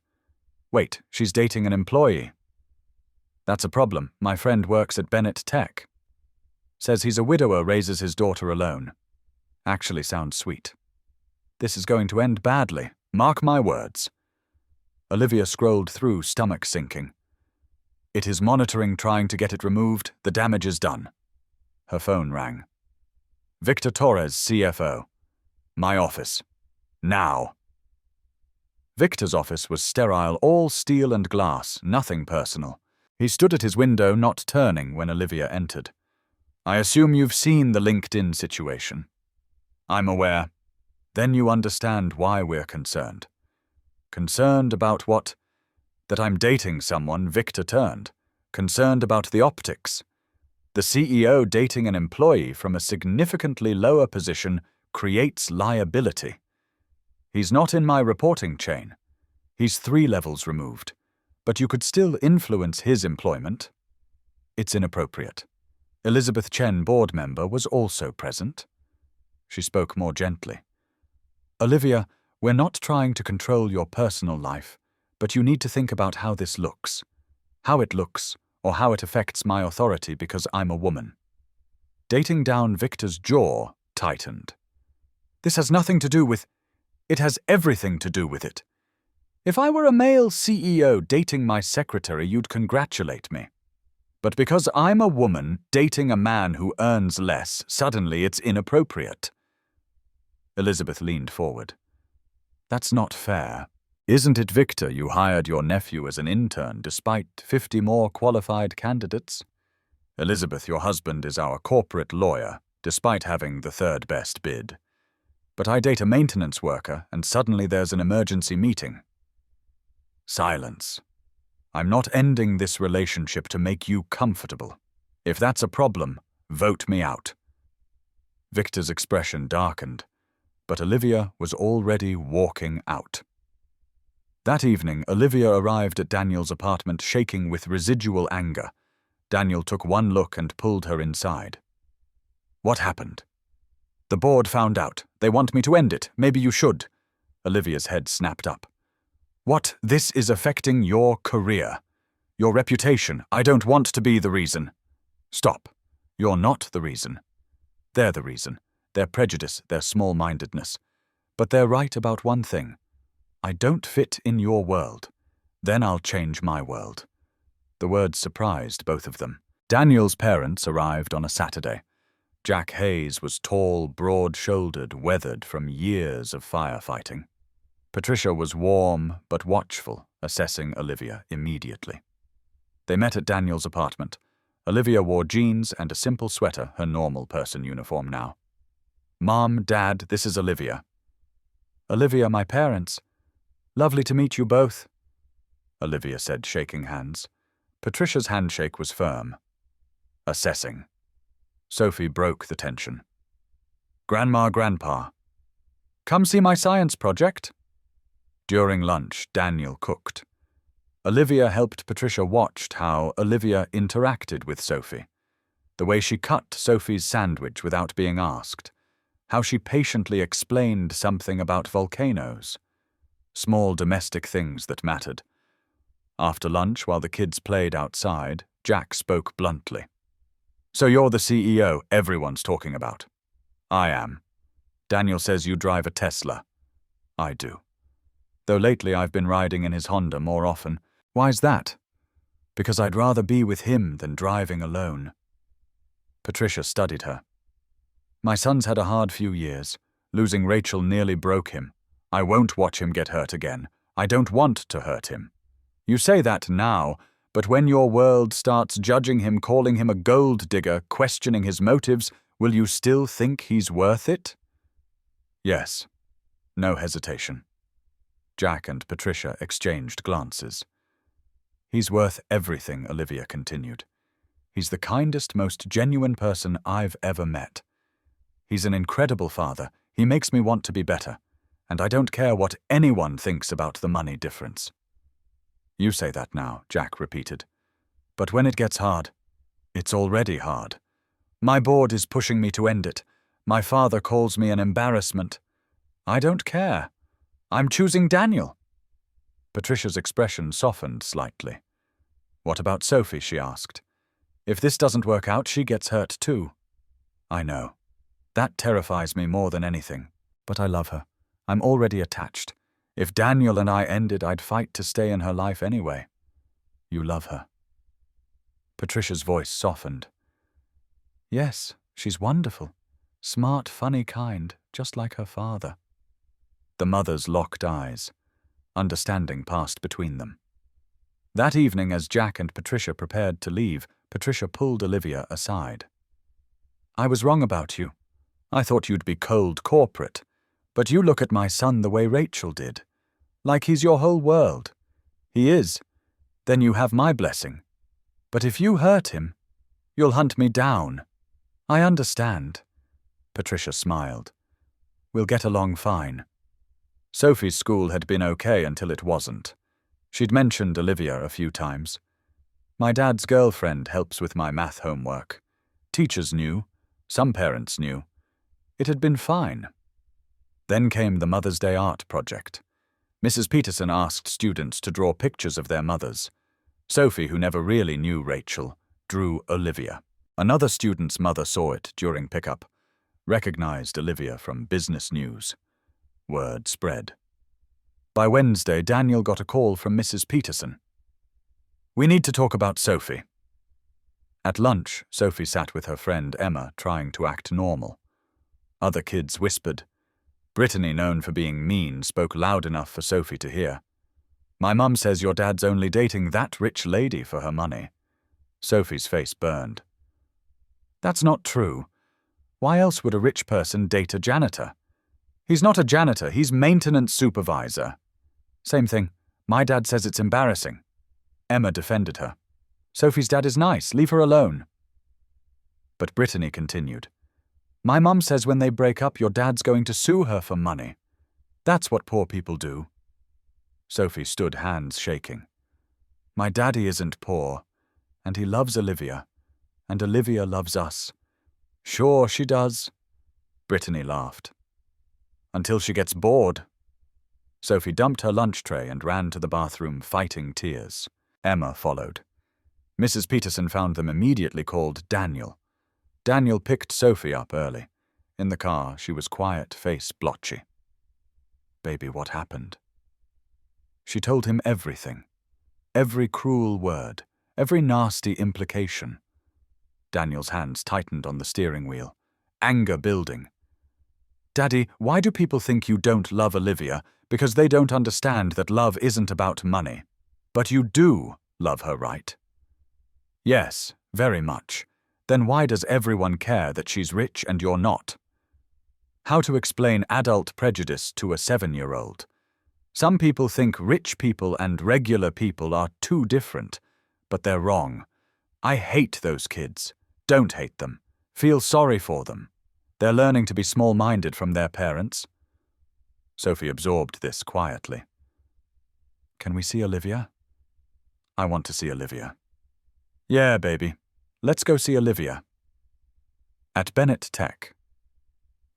Wait, she's dating an employee. That's a problem. My friend works at Bennett Tech. Says he's a widower, raises his daughter alone. Actually sounds sweet. This is going to end badly. Mark my words. Olivia scrolled through, stomach sinking. It is monitoring, trying to get it removed. The damage is done. Her phone rang. Victor Torres, CFO. My office. Now. Victor's office was sterile, all steel and glass, nothing personal. He stood at his window, not turning, when Olivia entered. I assume you've seen the LinkedIn situation. I'm aware. Then you understand why we're concerned. Concerned about what? That I'm dating someone. Victor turned. Concerned about the optics. The CEO dating an employee from a significantly lower position creates liability. He's not in my reporting chain. He's 3 levels removed. But you could still influence his employment. It's inappropriate. Elizabeth Chen, board member, was also present. She spoke more gently. Olivia, we're not trying to control your personal life, but you need to think about how this looks. How it looks, or how it affects my authority because I'm a woman. Dating down Victor's jaw tightened. This has nothing to do with... It has everything to do with it. If I were a male CEO dating my secretary, you'd congratulate me. But because I'm a woman dating a man who earns less, suddenly it's inappropriate." Elizabeth leaned forward. "That's not fair. Isn't it, Victor, you hired your nephew as an intern despite 50 more qualified candidates? Elizabeth, your husband is our corporate lawyer, despite having the third best bid. But I date a maintenance worker, and suddenly there's an emergency meeting." Silence. "I'm not ending this relationship to make you comfortable. If that's a problem, vote me out." Victor's expression darkened, but Olivia was already walking out. That evening, Olivia arrived at Daniel's apartment shaking with residual anger. Daniel took one look and pulled her inside. "What happened?" "The board found out. They want me to end it. Maybe you should." Olivia's head snapped up. "What? This is affecting your career. Your reputation. I don't want to be the reason." "Stop. You're not the reason. They're the reason. Their prejudice, their small-mindedness. But they're right about one thing. I don't fit in your world. Then I'll change my world." The words surprised both of them. Daniel's parents arrived on a Saturday. Jack Hayes was tall, broad-shouldered, weathered from years of firefighting. Patricia was warm but watchful, assessing Olivia immediately. They met at Daniel's apartment. Olivia wore jeans and a simple sweater, her normal person uniform now. "Mom, Dad, this is Olivia." "Olivia, my parents. Lovely to meet you both," Olivia said, shaking hands. Patricia's handshake was firm. Assessing. Sophie broke the tension. "Grandma, Grandpa. Come see my science project." During lunch, Daniel cooked. Olivia helped Patricia watch how Olivia interacted with Sophie. The way she cut Sophie's sandwich without being asked. How she patiently explained something about volcanoes. Small domestic things that mattered. After lunch, while the kids played outside, Jack spoke bluntly. "So you're the CEO everyone's talking about." "I am. Daniel says you drive a Tesla." "I do. Though lately I've been riding in his Honda more often." "Why's that?" "Because I'd rather be with him than driving alone." Patricia studied her. "My son's had a hard few years. Losing Rachel nearly broke him. I won't watch him get hurt again. I don't want to hurt him. You say that now, but when your world starts judging him, calling him a gold digger, questioning his motives, will you still think he's worth it?" "Yes." No hesitation. Jack and Patricia exchanged glances. "He's worth everything," Olivia continued. "He's the kindest, most genuine person I've ever met. He's an incredible father. He makes me want to be better. And I don't care what anyone thinks about the money difference." "You say that now," Jack repeated. "But when it gets hard, it's already hard. My board is pushing me to end it. My father calls me an embarrassment. I don't care. I'm choosing Daniel." Patricia's expression softened slightly. "What about Sophie?" she asked. "If this doesn't work out, she gets hurt too." "I know. That terrifies me more than anything. But I love her. I'm already attached. If Daniel and I ended, I'd fight to stay in her life anyway." "You love her." Patricia's voice softened. "Yes, she's wonderful. Smart, funny kind, just like her father." The mothers locked eyes. Understanding passed between them. That evening, as Jack and Patricia prepared to leave, Patricia pulled Olivia aside. "I was wrong about you. I thought you'd be cold corporate. But you look at my son the way Rachel did. Like he's your whole world. He is. Then you have my blessing. But if you hurt him, you'll hunt me down." "I understand." Patricia smiled. "We'll get along fine." Sophie's school had been okay until it wasn't. She'd mentioned Olivia a few times. "My dad's girlfriend helps with my math homework." Teachers knew. Some parents knew. It had been fine. Then came the Mother's Day art project. Mrs. Peterson asked students to draw pictures of their mothers. Sophie, who never really knew Rachel, drew Olivia. Another student's mother saw it during pickup, recognized Olivia from business news. Word spread. By Wednesday, Daniel got a call from Mrs. Peterson. "We need to talk about Sophie." At lunch, Sophie sat with her friend Emma, trying to act normal. Other kids whispered. Brittany, known for being mean, spoke loud enough for Sophie to hear. "My mum says your dad's only dating that rich lady for her money." Sophie's face burned. "That's not true. Why else would a rich person date a janitor? He's not a janitor, he's maintenance supervisor." "Same thing. My dad says it's embarrassing." Emma defended her. "Sophie's dad is nice, leave her alone." But Brittany continued. "My mum says when they break up, your dad's going to sue her for money. That's what poor people do." Sophie stood, hands shaking. "My daddy isn't poor, and he loves Olivia, and Olivia loves us." "Sure she does." Brittany laughed. "Until she gets bored." Sophie dumped her lunch tray and ran to the bathroom, fighting tears. Emma followed. Mrs. Peterson found them immediately, called Daniel. Daniel picked Sophie up early. In the car, she was quiet, face blotchy. "Baby, what happened?" She told him everything. Every cruel word, every nasty implication. Daniel's hands tightened on the steering wheel, anger building. "Daddy, why do people think you don't love Olivia? Because they don't understand that love isn't about money. But you do love her, right?" "Yes, very much. Then why does everyone care that she's rich and you're not?" How to explain adult prejudice to a 7-year-old? Some people think rich people and regular people are too different, but they're wrong. I hate those kids. Don't hate them. Feel sorry for them. They're learning to be small-minded from their parents. Sophie absorbed this quietly. "Can we see Olivia?" "I want to see Olivia." "Yeah, baby. Let's go see Olivia." At Bennett Tech.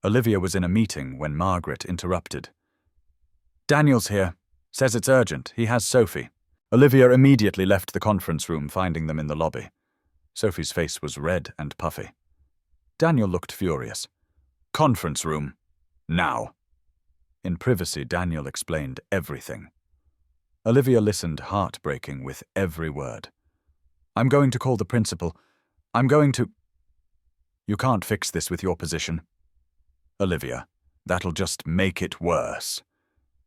Olivia was in a meeting when Margaret interrupted. "Daniel's here. Says it's urgent. He has Sophie." Olivia immediately left the conference room, finding them in the lobby. Sophie's face was red and puffy. Daniel looked furious. "Conference room. Now." In privacy, Daniel explained everything. Olivia listened, heartbreaking with every word. "I'm going to call the principal. I'm going to—" "You can't fix this with your position." "Olivia, that'll just make it worse."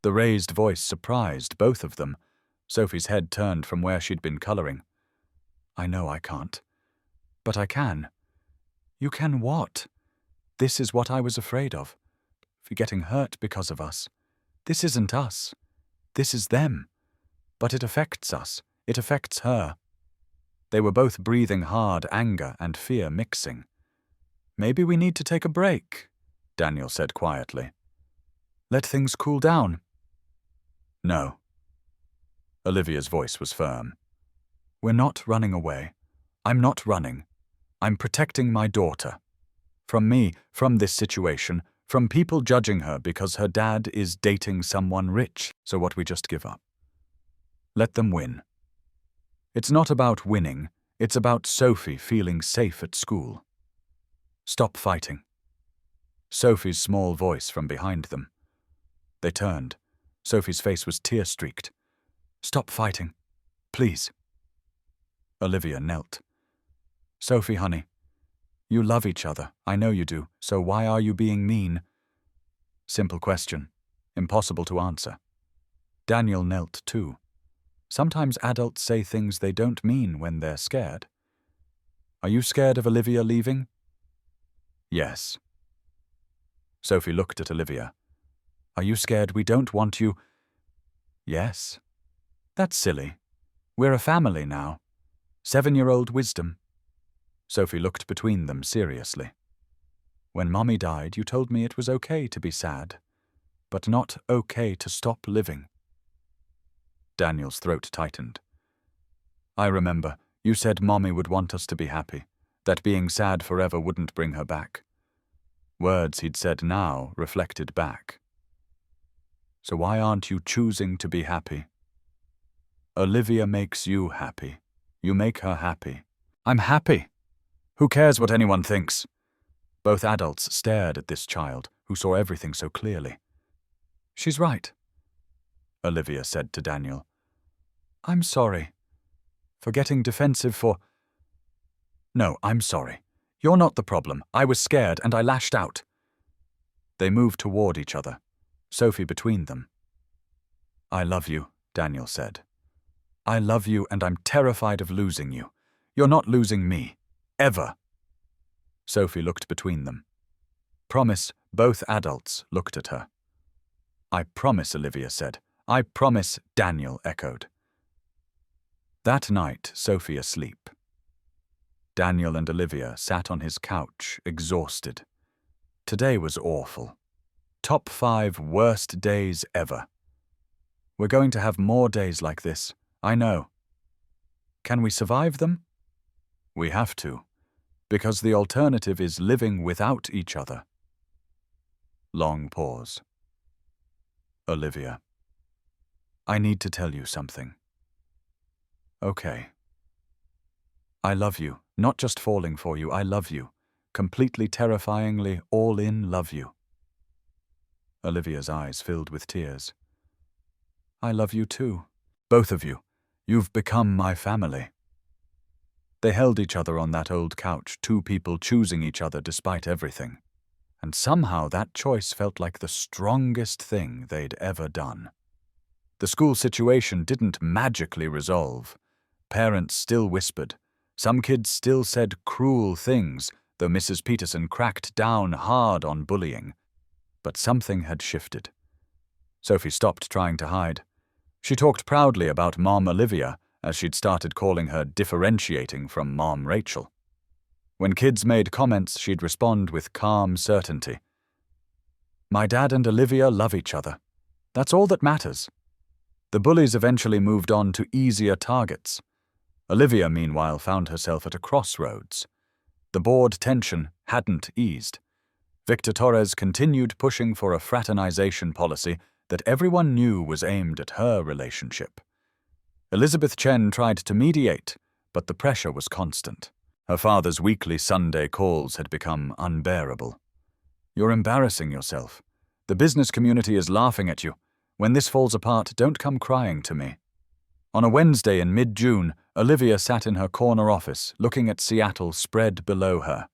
The raised voice surprised both of them. Sophie's head turned from where she'd been coloring. "I know I can't. But I can." "You can what?" "This is what I was afraid of. For getting hurt because of us. This isn't us. This is them. But it affects us. It affects her." They were both breathing hard, anger and fear mixing. "Maybe we need to take a break," Daniel said quietly. "Let things cool down." "No." Olivia's voice was firm. "We're not running away. I'm not running. I'm protecting my daughter. From me, from this situation, from people judging her because her dad is dating someone rich. So what, we just give up? Let them win. It's not about winning. It's about Sophie feeling safe at school. Stop fighting." Sophie's small voice from behind them. They turned. Sophie's face was tear-streaked. "Stop fighting. Please." Olivia knelt. "Sophie, honey, you love each other. I know you do. So why are you being mean?" Simple question. Impossible to answer. Daniel knelt too. Sometimes adults say things they don't mean when they're scared. "Are you scared of Olivia leaving?" "Yes." Sophie looked at Olivia. "Are you scared we don't want you?" "Yes." "That's silly. We're a family now. 7-year-old wisdom." Sophie looked between them seriously. "When Mommy died, you told me it was okay to be sad, but not okay to stop living." Daniel's throat tightened. "I remember, you said Mommy would want us to be happy, that being sad forever wouldn't bring her back." Words he'd said now reflected back. "So why aren't you choosing to be happy?" "Olivia makes you happy. You make her happy." "I'm happy. Who cares what anyone thinks?" Both adults stared at this child, who saw everything so clearly. "She's right." Olivia said to Daniel. I'm sorry. For getting defensive for... No, I'm sorry. You're not the problem. I was scared and I lashed out. They moved toward each other, Sophie between them. I love you, Daniel said. I love you and I'm terrified of losing you. You're not losing me. Ever. Sophie looked between them. Promise, both adults looked at her. I promise, Olivia said. I promise, Daniel echoed. That night, Sophie asleep. Daniel and Olivia sat on his couch, exhausted. Today was awful. Top 5 worst days ever. We're going to have more days like this, I know. Can we survive them? We have to, because the alternative is living without each other. Long pause. Olivia. I need to tell you something. Okay. I love you, not just falling for you, I love you. Completely terrifyingly, all in love you. Olivia's eyes filled with tears. I love you too. Both of you. You've become my family. They held each other on that old couch, 2 people choosing each other despite everything. And somehow that choice felt like the strongest thing they'd ever done. The school situation didn't magically resolve. Parents still whispered. Some kids still said cruel things, though Mrs. Peterson cracked down hard on bullying. But something had shifted. Sophie stopped trying to hide. She talked proudly about Mom Olivia, as she'd started calling her differentiating from Mom Rachel. When kids made comments, she'd respond with calm certainty. My dad and Olivia love each other. That's all that matters. The bullies eventually moved on to easier targets. Olivia, meanwhile, found herself at a crossroads. The board tension hadn't eased. Victor Torres continued pushing for a fraternization policy that everyone knew was aimed at her relationship. Elizabeth Chen tried to mediate, but the pressure was constant. Her father's weekly Sunday calls had become unbearable. You're embarrassing yourself. The business community is laughing at you. When this falls apart, don't come crying to me. On a Wednesday in mid-June, Olivia sat in her corner office, looking at Seattle spread below her.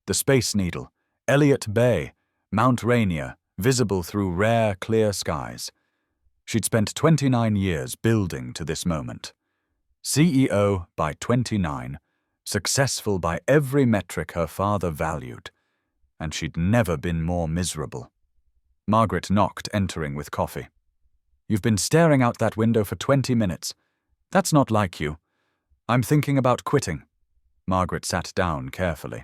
The Space Needle, Elliott Bay, Mount Rainier, visible through rare, clear skies. She'd spent 29 years building to this moment. CEO by 29, successful by every metric her father valued, and she'd never been more miserable. Margaret knocked, entering with coffee. You've been staring out that window for 20 minutes. That's not like you. I'm thinking about quitting. Margaret sat down carefully.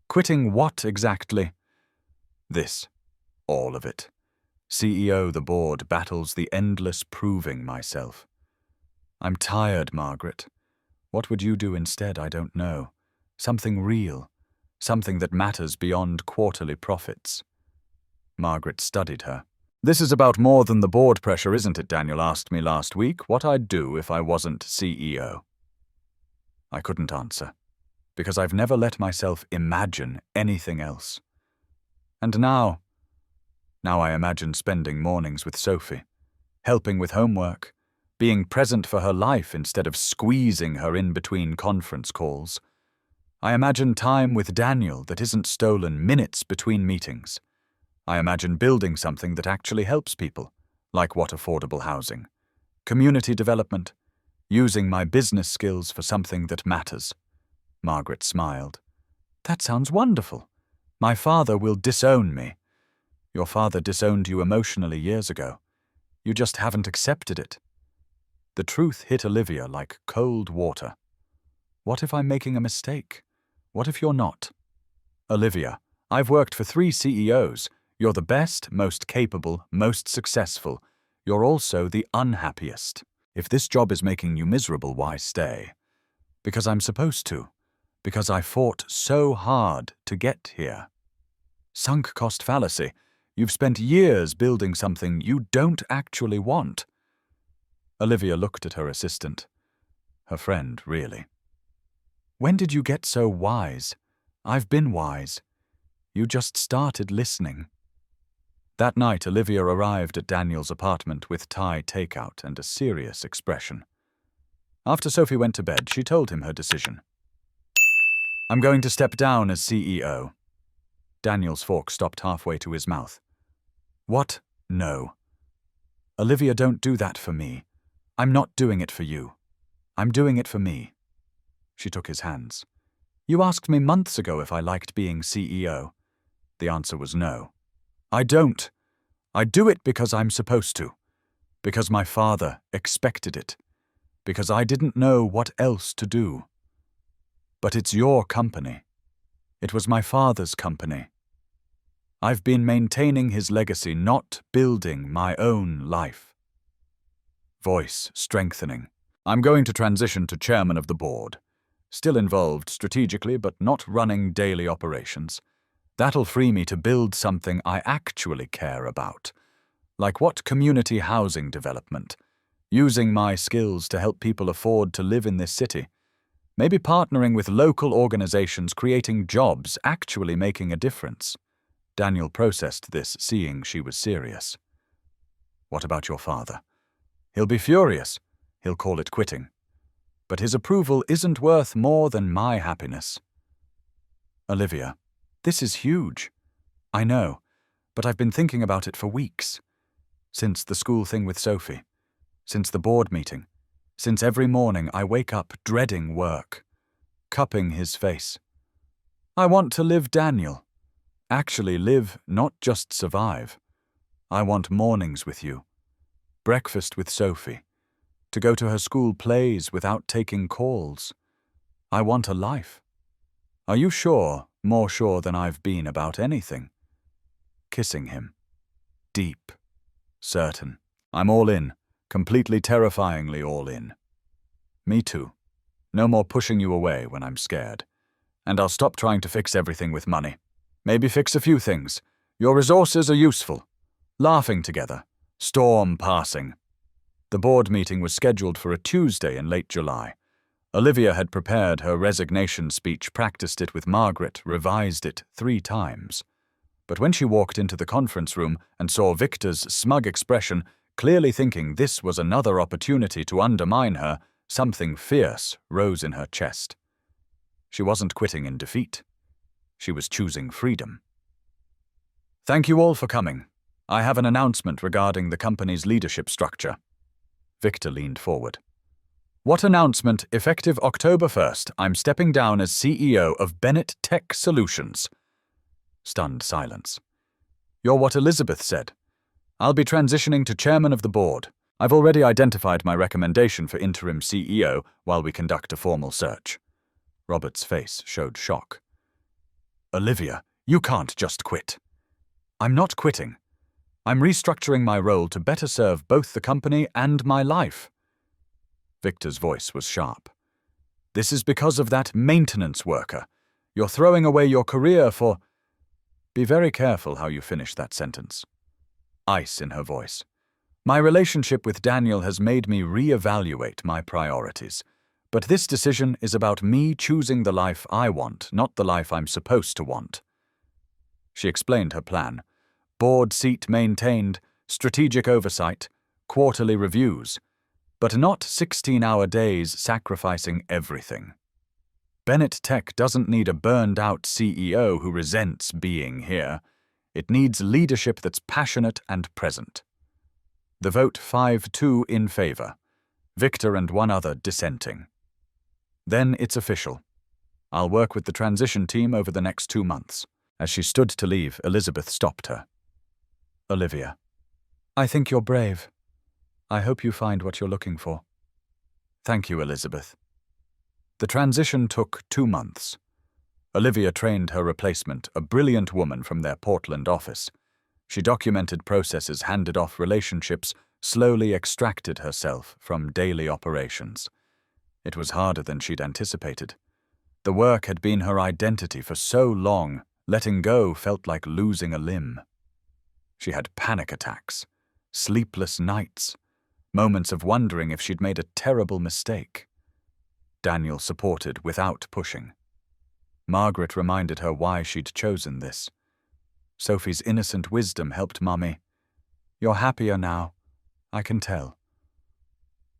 Quitting what exactly? This. All of it. CEO the board battles the endless proving myself. I'm tired, Margaret. What would you do instead? I don't know. Something real. Something that matters beyond quarterly profits. Margaret studied her. This is about more than the board pressure, isn't it? Daniel asked me last week what I'd do if I wasn't CEO. I couldn't answer, because I've never let myself imagine anything else. And now I imagine spending mornings with Sophie, helping with homework, being present for her life instead of squeezing her in between conference calls. I imagine time with Daniel that isn't stolen minutes between meetings. I imagine building something that actually helps people, like what affordable housing, community development, using my business skills for something that matters. Margaret smiled. That sounds wonderful. My father will disown me. Your father disowned you emotionally years ago. You just haven't accepted it. The truth hit Olivia like cold water. What if I'm making a mistake? What if you're not? Olivia, I've worked for 3 CEOs. You're the best, most capable, most successful. You're also the unhappiest. If this job is making you miserable, why stay? Because I'm supposed to. Because I fought so hard to get here. Sunk cost fallacy. You've spent years building something you don't actually want. Olivia looked at her assistant. Her friend, really. When did you get so wise? I've been wise. You just started listening. That night, Olivia arrived at Daniel's apartment with Thai takeout and a serious expression. After Sophie went to bed, she told him her decision. "I'm going to step down as CEO." Daniel's fork stopped halfway to his mouth. "What? No. Olivia, don't do that for me. I'm not doing it for you. I'm doing it for me." She took his hands. "You asked me months ago if I liked being CEO. The answer was no. I don't. I do it because I'm supposed to. Because my father expected it. Because I didn't know what else to do. But it's your company. It was my father's company. I've been maintaining his legacy, not building my own life." Voice strengthening. "I'm going to transition to chairman of the board. Still involved strategically, but not running daily operations. That'll free me to build something I actually care about. Like what community housing development? Using my skills to help people afford to live in this city. Maybe partnering with local organizations, creating jobs, actually making a difference." Daniel processed this, seeing she was serious. "What about your father? He'll be furious. He'll call it quitting. But his approval isn't worth more than my happiness." "Olivia, this is huge. I know, but I've been thinking about it for weeks. Since the school thing with Sophie. Since the board meeting. Since every morning I wake up dreading work. Cupping his face. I want to live Daniel. Actually live, not just survive. I want mornings with you. Breakfast with Sophie. To go to her school plays without taking calls. I want a life. Are you sure, more sure than I've been about anything?" Kissing him. Deep. Certain. "I'm all in. Completely terrifyingly all in." "Me too. No more pushing you away when I'm scared. And I'll stop trying to fix everything with money. Maybe fix a few things. Your resources are useful. Laughing together. Storm passing." The board meeting was scheduled for a Tuesday in late July. Olivia had prepared her resignation speech, practiced it with Margaret, revised it 3 times. But when she walked into the conference room and saw Victor's smug expression, clearly thinking this was another opportunity to undermine her, something fierce rose in her chest. She wasn't quitting in defeat. She was choosing freedom. "Thank you all for coming. I have an announcement regarding the company's leadership structure." Victor leaned forward. "What announcement? Effective October 1st, I'm stepping down as CEO of Bennett Tech Solutions." Stunned silence. "You're what Elizabeth said. I'll be transitioning to chairman of the board. I've already identified my recommendation for interim CEO while we conduct a formal search." Robert's face showed shock. "Olivia, you can't just quit." "I'm not quitting. I'm restructuring my role to better serve both the company and my life." Victor's voice was sharp. "This is because of that maintenance worker. You're throwing away your career for—" Be very careful how you finish that sentence. Ice in her voice. "My relationship with Daniel has made me reevaluate my priorities. But this decision is about me choosing the life I want, not the life I'm supposed to want." She explained her plan. Board seat maintained, strategic oversight, quarterly reviews, but not 16-hour days sacrificing everything. Bennett Tech doesn't need a burned-out CEO who resents being here. It needs leadership that's passionate and present. The vote 5-2 in favor. Victor and 1 other dissenting. "Then it's official. I'll work with the transition team over the next 2 months." As she stood to leave, Elizabeth stopped her. "Olivia, I think you're brave. I hope you find what you're looking for." "Thank you, Elizabeth." The transition took 2 months. Olivia trained her replacement, a brilliant woman from their Portland office. She documented processes, handed off relationships, slowly extracted herself from daily operations. It was harder than she'd anticipated. The work had been her identity for so long, letting go felt like losing a limb. She had panic attacks, sleepless nights, moments of wondering if she'd made a terrible mistake. Daniel supported without pushing. Margaret reminded her why she'd chosen this. Sophie's innocent wisdom helped Mummy. You're happier now. I can tell.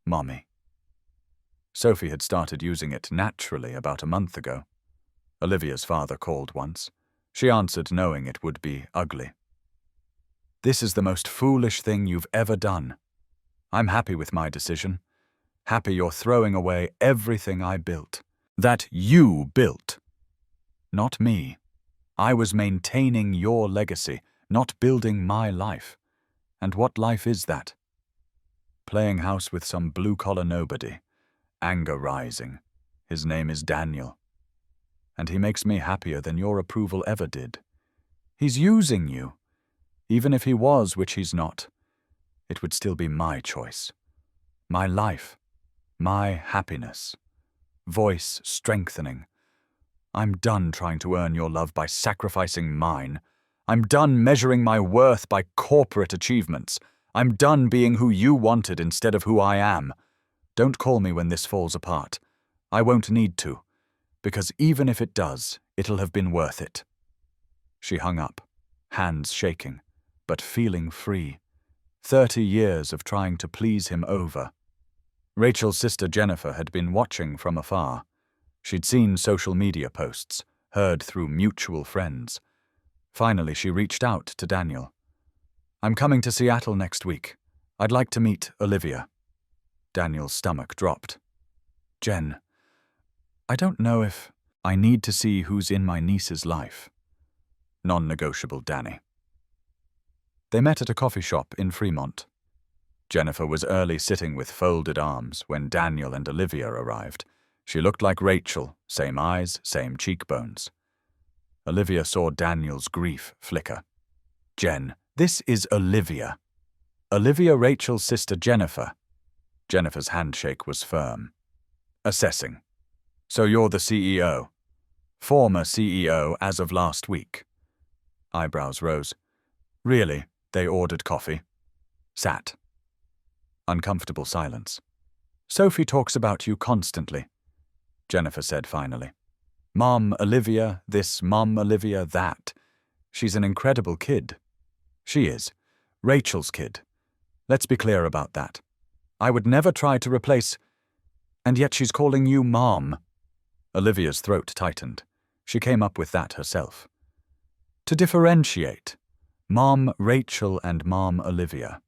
Mummy. Sophie had started using it naturally about a month ago. Olivia's father called once. She answered knowing it would be ugly. This is the most foolish thing you've ever done. I'm happy with my decision. Happy you're throwing away everything I built. That you built. Not me. I was maintaining your legacy, not building my life. And what life is that? Playing house with some blue-collar nobody. Anger rising. His name is Daniel. And he makes me happier than your approval ever did. He's using you. Even if he was, which he's not, it would still be my choice. My life. My happiness. Voice strengthening. I'm done trying to earn your love by sacrificing mine. I'm done measuring my worth by corporate achievements. I'm done being who you wanted instead of who I am. Don't call me when this falls apart. I won't need to, because even if it does, it'll have been worth it. She hung up, hands shaking, but feeling free. 30 years of trying to please him over. Rachel's sister Jennifer had been watching from afar. She'd seen social media posts, heard through mutual friends. Finally, she reached out to Daniel. I'm coming to Seattle next week. I'd like to meet Olivia. Daniel's stomach dropped. Jen, I don't know if I need to see who's in my niece's life. Non-negotiable, Danny. They met at a coffee shop in Fremont. Jennifer was early sitting with folded arms when Daniel and Olivia arrived. She looked like Rachel, same eyes, same cheekbones. Olivia saw Daniel's grief flicker. Jen, this is Olivia. Olivia Rachel's sister Jennifer. Jennifer's handshake was firm. Assessing. So you're the CEO. Former CEO as of last week. Eyebrows rose. Really? They ordered coffee. Sat. Uncomfortable silence. Sophie talks about you constantly, Jennifer said finally. Mom Olivia this, Mom Olivia that. She's an incredible kid. She is. Rachel's kid. Let's be clear about that. I would never try to replace... And yet she's calling you Mom. Olivia's throat tightened. She came up with that herself. To differentiate. Mom Rachel and Mom Olivia.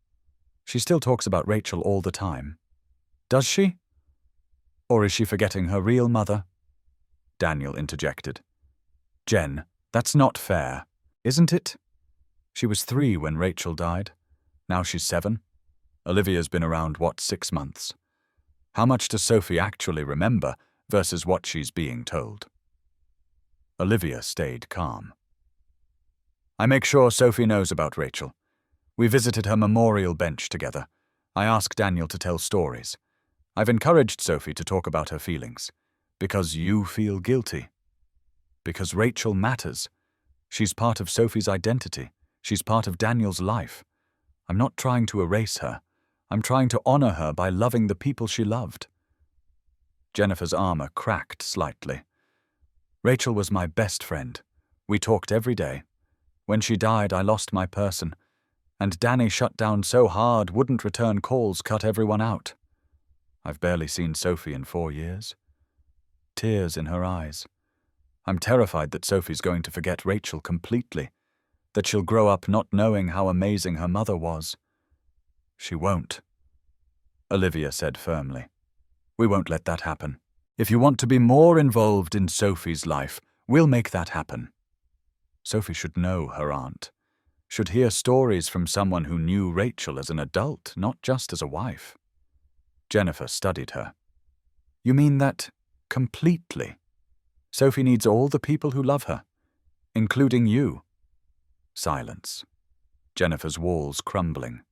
She still talks about Rachel all the time. Does she? Or is she forgetting her real mother? Daniel interjected. Jen, that's not fair, isn't it? She was 3 when Rachel died. Now she's 7. Olivia's been around, 6 months? How much does Sophie actually remember versus what she's being told? Olivia stayed calm. I make sure Sophie knows about Rachel. We visited her memorial bench together. I asked Daniel to tell stories. I've encouraged Sophie to talk about her feelings. Because you feel guilty. Because Rachel matters. She's part of Sophie's identity. She's part of Daniel's life. I'm not trying to erase her. I'm trying to honor her by loving the people she loved. Jennifer's armor cracked slightly. Rachel was my best friend. We talked every day. When she died, I lost my person. And Danny shut down so hard, wouldn't return calls, cut everyone out. I've barely seen Sophie in 4 years. Tears in her eyes. I'm terrified that Sophie's going to forget Rachel completely, that she'll grow up not knowing how amazing her mother was. She won't, Olivia said firmly. We won't let that happen. If you want to be more involved in Sophie's life, we'll make that happen. Sophie should know her aunt, should hear stories from someone who knew Rachel as an adult, not just as a wife. Jennifer studied her. You mean that completely? Sophie needs all the people who love her, including you. Silence. Jennifer's walls crumbling.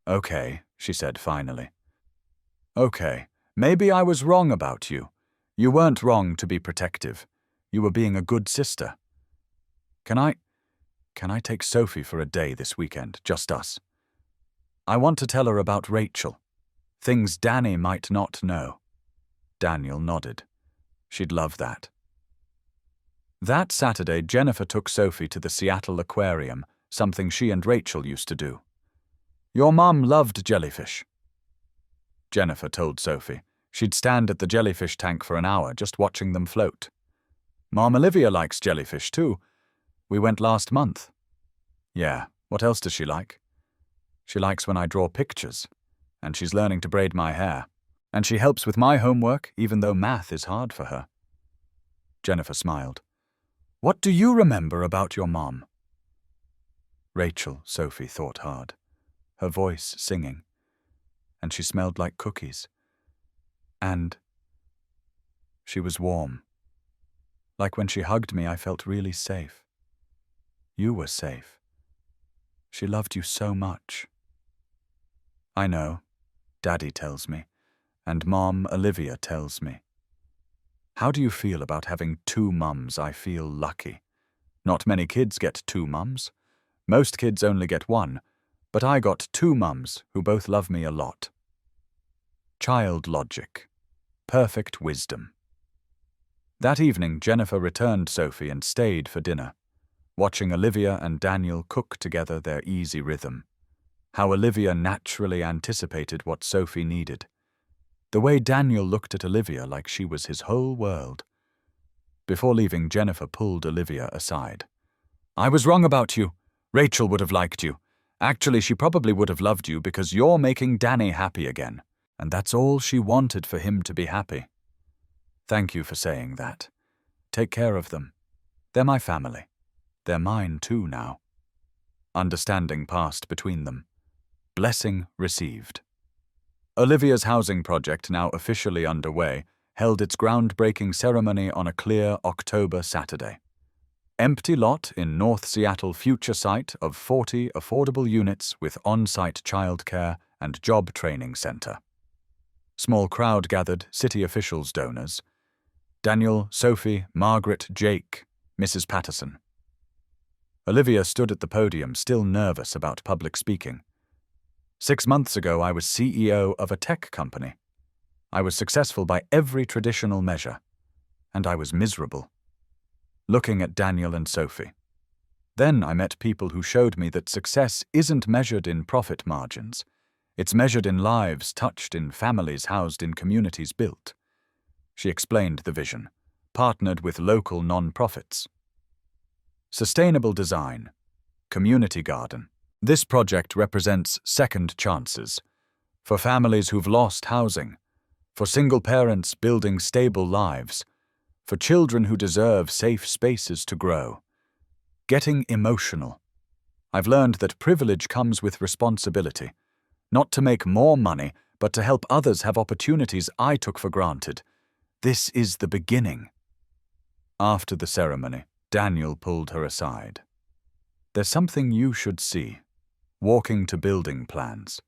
Okay, she said finally. Okay, maybe I was wrong about you. You weren't wrong to be protective. You were being a good sister. Can I take Sophie for a day this weekend, just us? I want to tell her about Rachel. Things Danny might not know. Daniel nodded. She'd love that. That Saturday, Jennifer took Sophie to the Seattle Aquarium, something she and Rachel used to do. "Your mum loved jellyfish," Jennifer told Sophie. She'd stand at the jellyfish tank for an hour just watching them float. "Mom Olivia likes jellyfish too. We went last month." "Yeah, what else does she like?" "She likes when I draw pictures, and she's learning to braid my hair. And she helps with my homework, even though math is hard for her." Jennifer smiled. "What do you remember about your mom?" Rachel, Sophie thought hard, her voice singing, and she smelled like cookies. And she was warm. Like when she hugged me, I felt really safe. You were safe. She loved you so much. "I know," Daddy tells me, and Mom Olivia tells me. "How do you feel about having two mums?" "I feel lucky. Not many kids get two mums. Most kids only get one, but I got two mums who both love me a lot." Child logic. Perfect wisdom. That evening, Jennifer returned Sophie and stayed for dinner, watching Olivia and Daniel cook together their easy rhythm. How Olivia naturally anticipated what Sophie needed. The way Daniel looked at Olivia like she was his whole world. Before leaving, Jennifer pulled Olivia aside. "I was wrong about you. Rachel would have liked you. Actually, she probably would have loved you because you're making Danny happy again. And that's all she wanted, for him to be happy. Thank you for saying that. Take care of them. They're my family. They're mine too now." Understanding passed between them. Blessing received. Olivia's housing project, now officially underway, held its groundbreaking ceremony on a clear October Saturday. Empty lot in North Seattle, future site of 40 affordable units with on-site childcare and job training center. Small crowd gathered, city officials, donors. Daniel, Sophie, Margaret, Jake, Mrs. Patterson. Olivia stood at the podium, still nervous about public speaking. 6 months ago, I was CEO of a tech company. I was successful by every traditional measure, and I was miserable. Looking at Daniel and Sophie. Then I met people who showed me that success isn't measured in profit margins. It's measured in lives touched, in families housed, in communities built. She explained the vision, partnered with local non-profits. Sustainable design, community garden. This project represents second chances for families who've lost housing, for single parents building stable lives, for children who deserve safe spaces to grow. Getting emotional. I've learned that privilege comes with responsibility, not to make more money, but to help others have opportunities I took for granted. This is the beginning. After the ceremony, Daniel pulled her aside. "There's something you should see." Walking to building plans,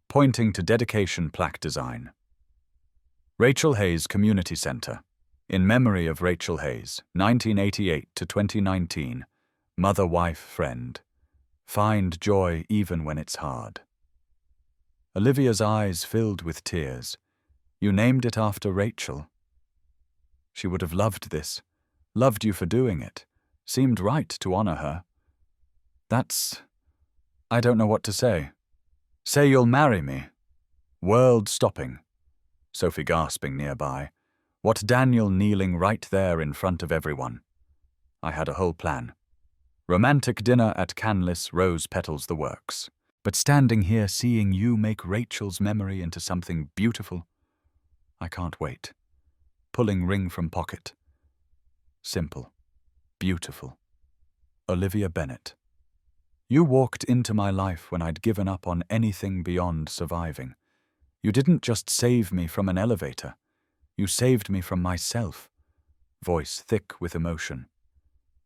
pointing to dedication plaque design. Rachel Hayes Community Center. In memory of Rachel Hayes, 1988 to 2019, mother, wife, friend. Find joy even when it's hard. Olivia's eyes filled with tears. "You named it after Rachel." "She would have loved this, loved you for doing it. Seemed right to honor her." I don't know what to say." "Say you'll marry me." World stopping. Sophie gasping nearby. What Daniel kneeling right there in front of everyone. I had a whole plan. Romantic dinner at Canlis, rose petals, the works. But standing here seeing you make Rachel's memory into something beautiful, I can't wait. Pulling ring from pocket. Simple. Beautiful. Olivia Bennett. You walked into my life when I'd given up on anything beyond surviving. You didn't just save me from an elevator. You saved me from myself. Voice thick with emotion.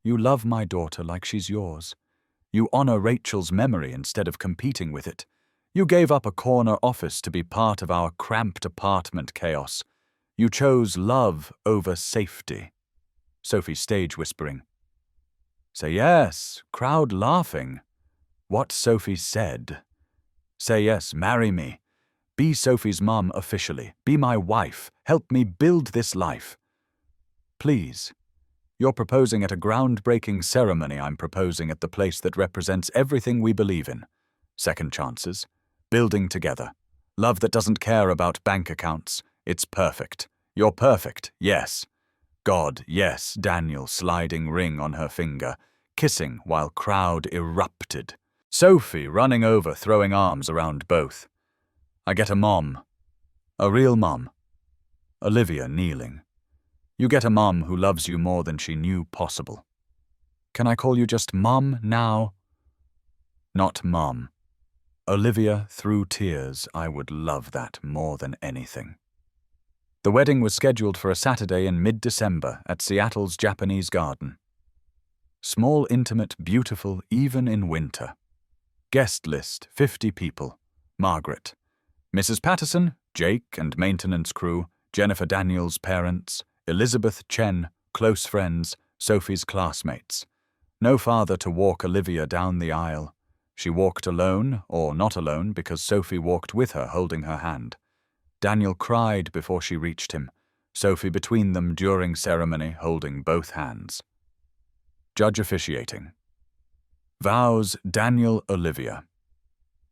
You love my daughter like she's yours. You honor Rachel's memory instead of competing with it. You gave up a corner office to be part of our cramped apartment chaos. You chose love over safety. Sophie stage whispering. Say yes, crowd laughing. What Sophie said. Say yes, marry me. Be Sophie's mom officially. Be my wife. Help me build this life. Please, You're proposing at a groundbreaking ceremony. I'm proposing at the place that represents everything we believe in. Second chances. Building together. Love that doesn't care about bank accounts. It's perfect. You're perfect, yes. God, yes, Daniel sliding ring on her finger, kissing while crowd erupted. Sophie running over, throwing arms around both. I get a mom. A real mom. Olivia kneeling. You get a mom who loves you more than she knew possible. Can I call you just Mom now? Not Mom. Olivia, through tears, I would love that more than anything. The wedding was scheduled for a Saturday in mid-December at Seattle's Japanese Garden. Small, intimate, beautiful, even in winter. Guest list, 50 people. Margaret. Mrs. Patterson, Jake and maintenance crew, Jennifer Daniels' parents, Elizabeth Chen, close friends, Sophie's classmates. No father to walk Olivia down the aisle. She walked alone, or not alone, because Sophie walked with her, holding her hand. Daniel cried before she reached him, Sophie between them during ceremony, holding both hands. Judge officiating. Vows, Daniel, Olivia.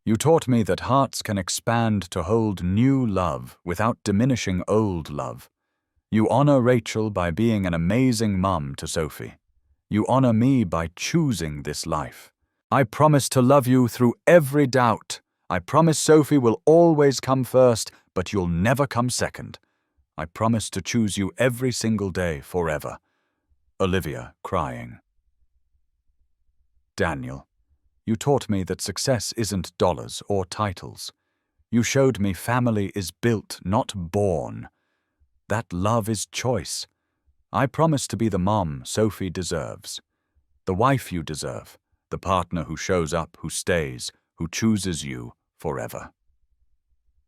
You taught me that hearts can expand to hold new love without diminishing old love. You honor Rachel by being an amazing mum to Sophie. You honor me by choosing this life. I promise to love you through every doubt. I promise Sophie will always come first, but you'll never come second. I promise to choose you every single day forever. Olivia, crying. Daniel, you taught me that success isn't dollars or titles. You showed me family is built, not born. That love is choice. I promise to be the mom Sophie deserves. The wife you deserve. The partner who shows up, who stays, who chooses you forever.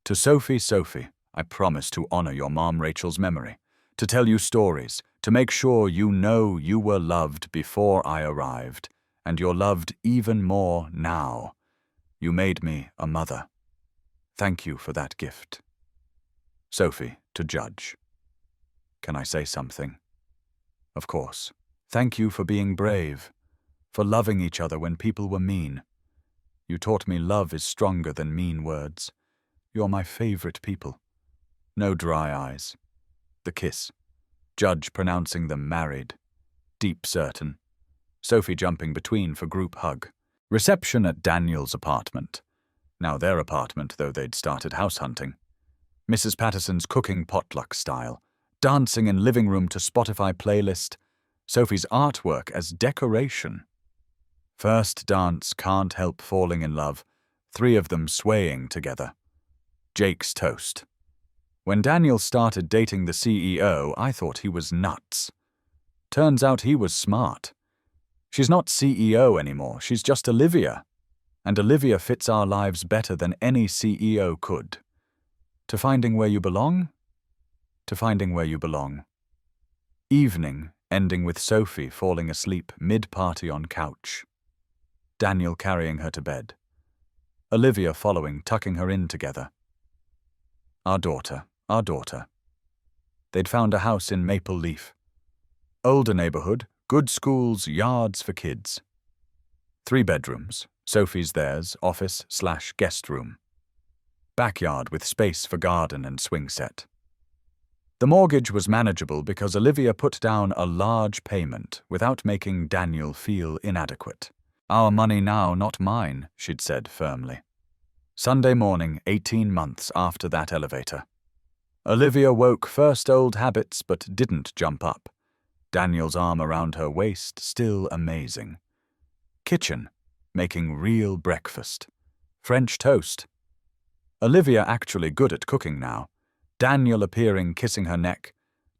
To Sophie, Sophie, I promise to honor your mom Rachel's memory, to tell you stories, to make sure you know you were loved before I arrived, and you're loved even more now. You made me a mother. Thank you for that gift. Sophie, to Judge. Can I say something? Of course. Thank you for being brave, for loving each other when people were mean. You taught me love is stronger than mean words. You're my favorite people. No dry eyes. The kiss. Judge pronouncing them married. Deep certain. Sophie jumping between for group hug. Reception at Daniel's apartment. Now their apartment, though they'd started house hunting. Mrs. Patterson's cooking potluck style. Dancing in living room to Spotify playlist. Sophie's artwork as decoration. First dance, can't help falling in love. 3 of them swaying together. Jake's toast. When Daniel started dating the CEO, I thought he was nuts. Turns out he was smart. She's not CEO anymore, she's just Olivia. And Olivia fits our lives better than any CEO could. To finding where you belong? To finding where you belong. Evening, ending with Sophie falling asleep mid-party on couch. Daniel carrying her to bed. Olivia following, tucking her in together. Our daughter, our daughter. They'd found a house in Maple Leaf. Older neighborhood, good schools, yards for kids. 3 bedrooms, Sophie's theirs, office/guest room. Backyard with space for garden and swing set. The mortgage was manageable because Olivia put down a large payment without making Daniel feel inadequate. Our money now, not mine, she'd said firmly. Sunday morning, 18 months after that elevator. Olivia woke first old habits but didn't jump up. Daniel's arm around her waist, still amazing. Kitchen, making real breakfast. French toast. Olivia actually good at cooking now. Daniel appearing, kissing her neck.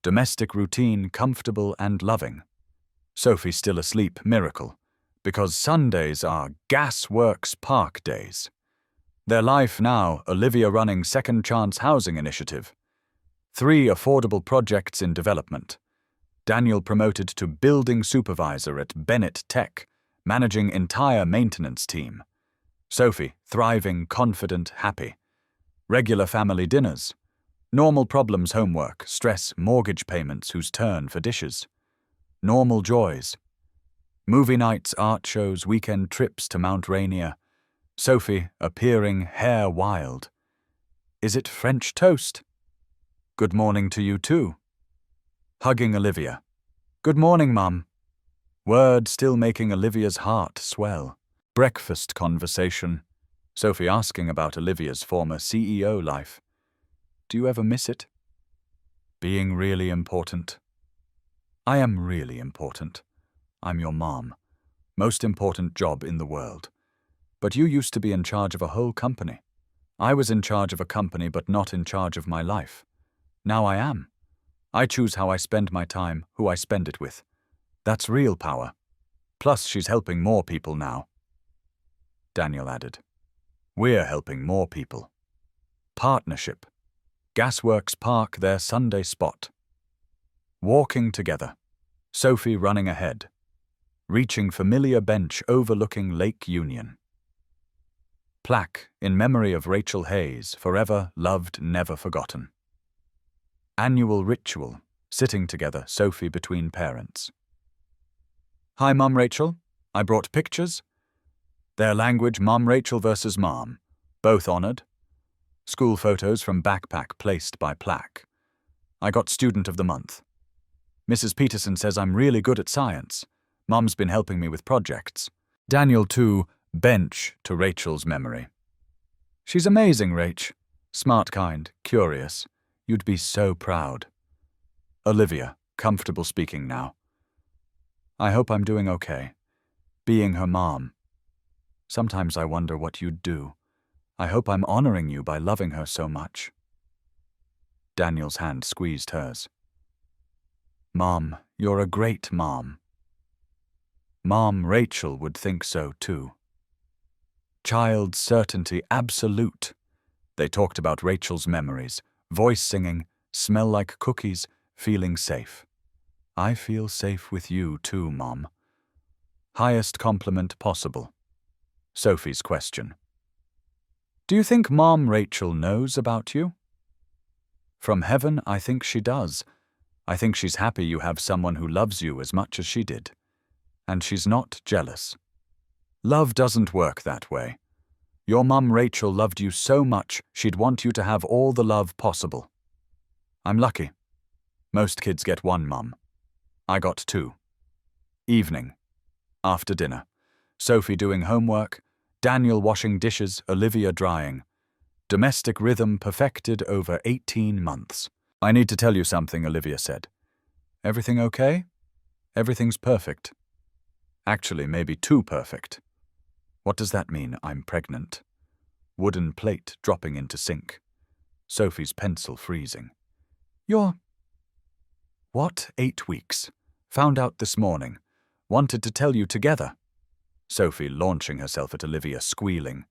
Domestic routine, comfortable and loving. Sophie still asleep, miracle. Because Sundays are Gasworks Park days. Their life now, Olivia running Second Chance Housing Initiative. 3 affordable projects in development. Daniel promoted to building supervisor at Bennett Tech, managing entire maintenance team. Sophie, thriving, confident, happy. Regular family dinners. Normal problems, homework, stress, mortgage payments, whose turn for dishes. Normal joys. Movie nights, art shows, weekend trips to Mount Rainier. Sophie appearing hair wild. Is it French toast? Good morning to you too. Hugging Olivia. Good morning, Mum. Word still making Olivia's heart swell. Breakfast conversation. Sophie asking about Olivia's former CEO life. Do you ever miss it? Being really important. I am really important. I'm your mom. Most important job in the world. But you used to be in charge of a whole company. I was in charge of a company but not in charge of my life. Now I am. I choose how I spend my time, who I spend it with. That's real power. Plus she's helping more people now. Daniel added. We're helping more people. Partnership. Gasworks Park, their Sunday spot. Walking together. Sophie running ahead. Reaching familiar bench overlooking Lake Union. Plaque in memory of Rachel Hayes, forever loved, never forgotten. Annual ritual, sitting together, Sophie between parents. Hi, Mum Rachel. I brought pictures. Their language, Mum Rachel versus Mom. Both honored. School photos from backpack placed by plaque. I got Student of the Month. Mrs. Peterson says I'm really good at science. Mum's been helping me with projects. Daniel too, bench to Rachel's memory. She's amazing, Rach. Smart, kind, curious. You'd be so proud. Olivia, comfortable speaking now. I hope I'm doing okay. Being her mom. Sometimes I wonder what you'd do. I hope I'm honoring you by loving her so much. Daniel's hand squeezed hers. Mom, you're a great mom. Mom Rachel would think so too. Child certainty absolute. They talked about Rachel's memories, voice singing, smell like cookies, feeling safe. I feel safe with you too, Mom. Highest compliment possible. Sophie's question. Do you think Mom Rachel knows about you? From heaven, I think she does. I think she's happy you have someone who loves you as much as she did. And she's not jealous. Love doesn't work that way. Your Mum Rachel loved you so much she'd want you to have all the love possible. I'm lucky. Most kids get one mum. I got two. Evening. After dinner. Sophie doing homework, Daniel washing dishes, Olivia drying. Domestic rhythm perfected over 18 months. I need to tell you something, Olivia said. Everything okay? Everything's perfect. Actually, maybe too perfect. What does that mean, I'm pregnant? Wooden plate dropping into sink. Sophie's pencil freezing. You're... What? 8 weeks. Found out this morning. Wanted to tell you together. Sophie launching herself at Olivia, squealing.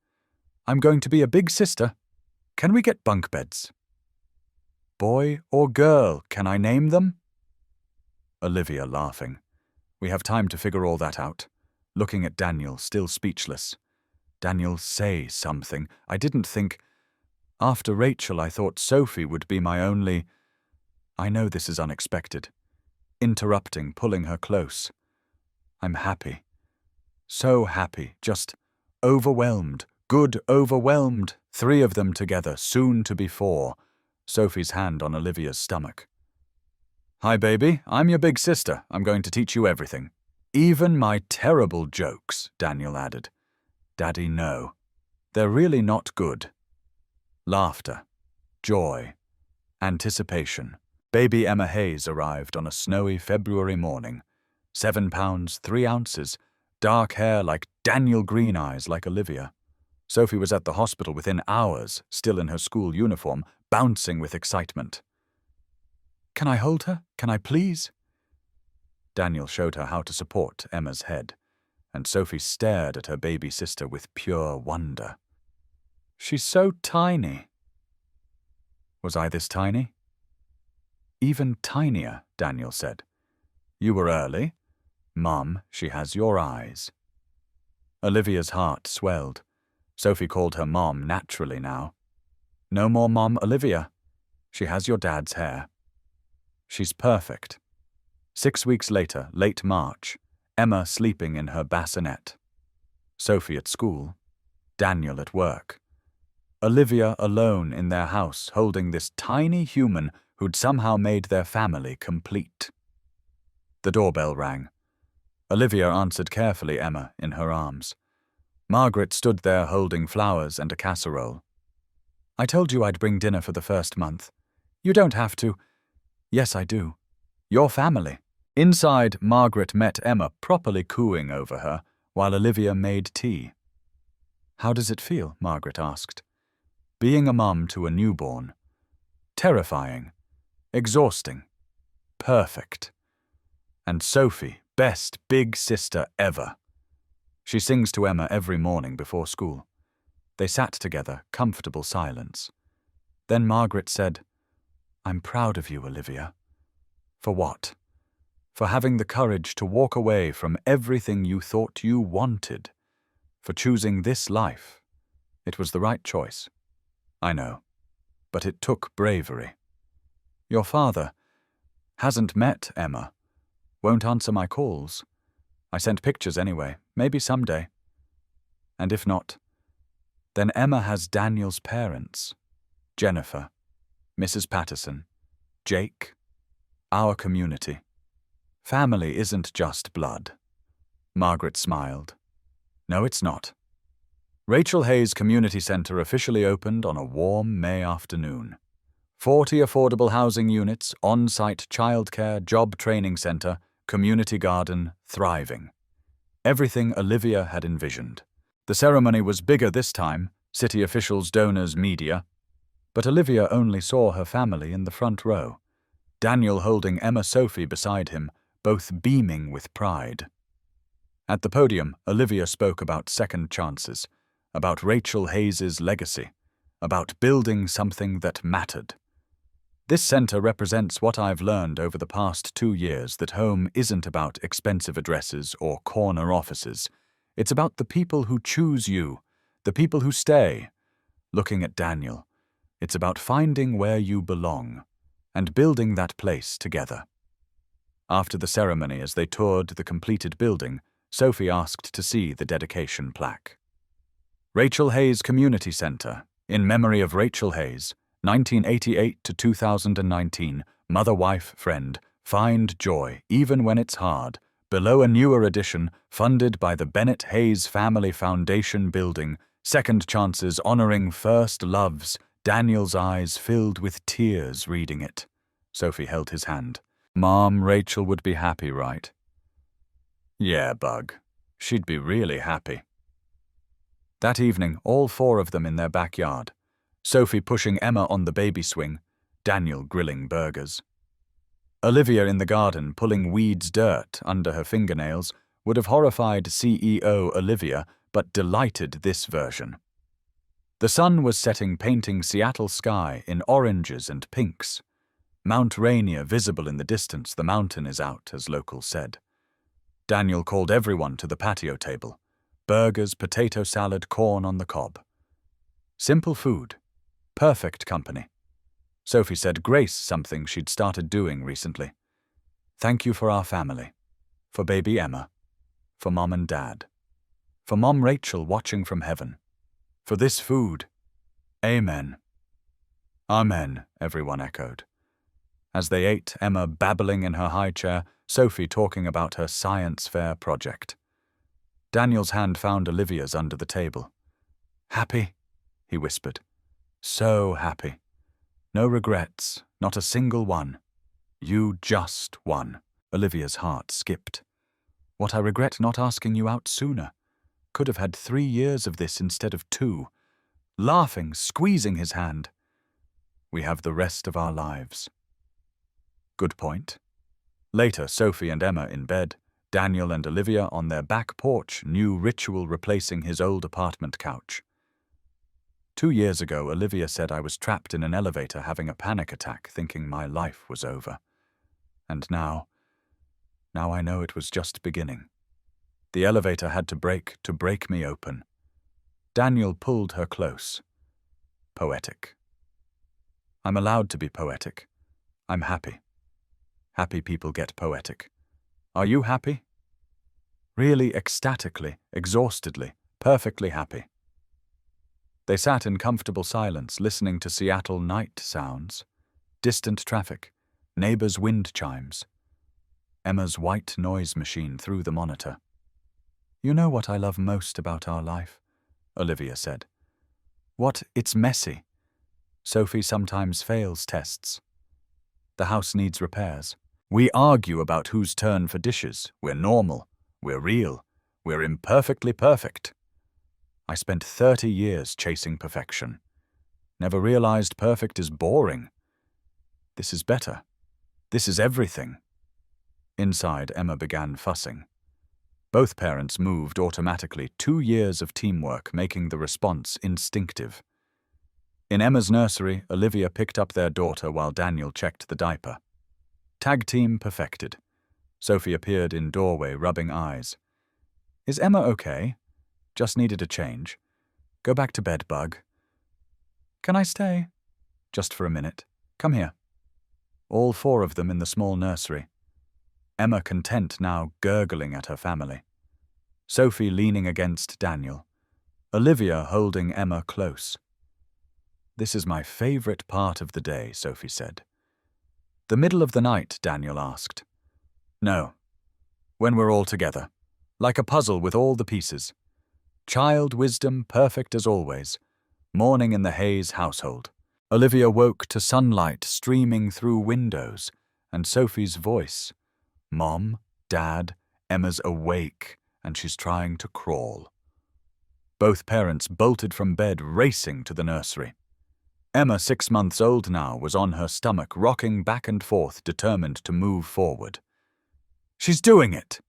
I'm going to be a big sister. Can we get bunk beds? Boy or girl, can I name them? Olivia laughing. We have time to figure all that out. Looking at Daniel, still speechless. Daniel, say something. I didn't think... After Rachel, I thought Sophie would be my only... I know this is unexpected. Interrupting, pulling her close. I'm happy. So happy, just overwhelmed. Good overwhelmed. 3 of them together, soon to be 4. Sophie's hand on Olivia's stomach. Hi, baby. I'm your big sister. I'm going to teach you everything. Even my terrible jokes, Daniel added. Daddy, no. They're really not good. Laughter. Joy. Anticipation. Baby Emma Hayes arrived on a snowy February morning. 7 pounds, 3 ounces. Dark hair like Daniel, green eyes like Olivia. Sophie was at the hospital within hours, still in her school uniform, bouncing with excitement. Can I hold her? Can I please? Daniel showed her how to support Emma's head, and Sophie stared at her baby sister with pure wonder. She's so tiny. Was I this tiny? Even tinier, Daniel said. You were early. Mum, she has your eyes. Olivia's heart swelled. Sophie called her Mom naturally now. No more Mom Olivia. She has your dad's hair. She's perfect. 6 weeks later, late March, Emma sleeping in her bassinet. Sophie at school, Daniel at work. Olivia alone in their house holding this tiny human who'd somehow made their family complete. The doorbell rang. Olivia answered carefully, Emma in her arms. Margaret stood there holding flowers and a casserole. "I told you I'd bring dinner for the first month. You don't have to." "Yes, I do. Your family." Inside, Margaret met Emma properly cooing over her while Olivia made tea. "How does it feel?" Margaret asked. "Being a mum to a newborn." "Terrifying. Exhausting. Perfect. And Sophie, best big sister ever." She sings to Emma every morning before school. They sat together, comfortable silence. Then Margaret said, "I'm proud of you, Olivia." "For what?" "For having the courage to walk away from everything you thought you wanted. For choosing this life. It was the right choice. I know. But it took bravery. Your father hasn't met Emma. Won't answer my calls. I sent pictures anyway, maybe someday. And if not, then Emma has Daniel's parents. Jennifer, Mrs. Patterson, Jake, our community. Family isn't just blood." Margaret smiled. "No, it's not." Rachel Hayes Community Center officially opened on a warm May afternoon. 40 affordable housing units, on-site childcare, job training center, community garden, thriving. Everything Olivia had envisioned. The ceremony was bigger this time, city officials, donors, media. But Olivia only saw her family in the front row. Daniel holding Emma Sophie beside him, both beaming with pride. At the podium, Olivia spoke about second chances, about Rachel Hayes' legacy, about building something that mattered. "This center represents what I've learned over the past 2 years, that home isn't about expensive addresses or corner offices. It's about the people who choose you, the people who stay." Looking at Daniel, "It's about finding where you belong and building that place together." After the ceremony, as they toured the completed building, Sophie asked to see the dedication plaque. Rachel Hayes Community Center, in memory of Rachel Hayes, 1988 to 2019, mother, wife, friend, find joy even when it's hard. Below a newer edition, funded by the Bennett Hayes Family Foundation building, second chances honoring first loves. Daniel's eyes filled with tears reading it. Sophie held his hand. "Mom, Rachel would be happy, right?" "Yeah, Bug. She'd be really happy." That evening, all 4 of them in their backyard. Sophie pushing Emma on the baby swing, Daniel grilling burgers. Olivia in the garden pulling weeds dirt under her fingernails would have horrified CEO Olivia, but delighted this version. The sun was setting, painting Seattle sky in oranges and pinks. Mount Rainier visible in the distance, the mountain is out, as locals said. Daniel called everyone to the patio table. Burgers, potato salad, corn on the cob. Simple food. Perfect company. Sophie said grace something she'd started doing recently. "Thank you for our family. For baby Emma. For Mom and Dad. For Mom Rachel watching from heaven. For this food. Amen." "Amen," everyone echoed. As they ate, Emma babbling in her high chair, Sophie talking about her science fair project. Daniel's hand found Olivia's under the table. "Happy?" he whispered. "So happy. No regrets, not a single one. You just won." Olivia's heart skipped. "What I regret not asking you out sooner. Could have had 3 years of this instead of 2. Laughing, squeezing his hand. We have the rest of our lives." Good point. Later, Sophie and Emma in bed, Daniel and Olivia on their back porch, new ritual replacing his old apartment couch. 2 years ago, Olivia said I was trapped in an elevator having a panic attack, thinking my life was over. And now I know it was just beginning. The elevator had to break me open. Daniel pulled her close. Poetic. I'm allowed to be poetic. I'm happy. Happy people get poetic. Are you happy? Really ecstatically, exhaustedly, perfectly happy. They sat in comfortable silence, listening to Seattle night sounds, distant traffic, neighbors' wind chimes. Emma's white noise machine through the monitor. You know what I love most about our life? Olivia said. What? It's messy. Sophie sometimes fails tests. The house needs repairs. We argue about whose turn for dishes. We're normal. We're real. We're imperfectly perfect. I spent 30 years chasing perfection. Never realized perfect is boring. This is better. This is everything. Inside, Emma began fussing. Both parents moved automatically, 2 years of teamwork making the response instinctive. In Emma's nursery, Olivia picked up their daughter while Daniel checked the diaper. Tag team perfected. Sophie appeared in doorway, rubbing eyes. Is Emma okay? Just needed a change. Go back to bed, bug. Can I stay? Just for a minute. Come here. All 4 of them in the small nursery. Emma content now, gurgling at her family. Sophie leaning against Daniel. Olivia holding Emma close. This is my favorite part of the day, Sophie said. The middle of the night, Daniel asked. No. When we're all together. Like a puzzle with all the pieces. Child wisdom perfect as always. Morning in the Hayes household. Olivia woke to sunlight streaming through windows, and Sophie's voice. Mom, Dad, Emma's awake, and she's trying to crawl. Both parents bolted from bed, racing to the nursery. Emma, 6 months old now, was on her stomach, rocking back and forth, determined to move forward. She's doing it,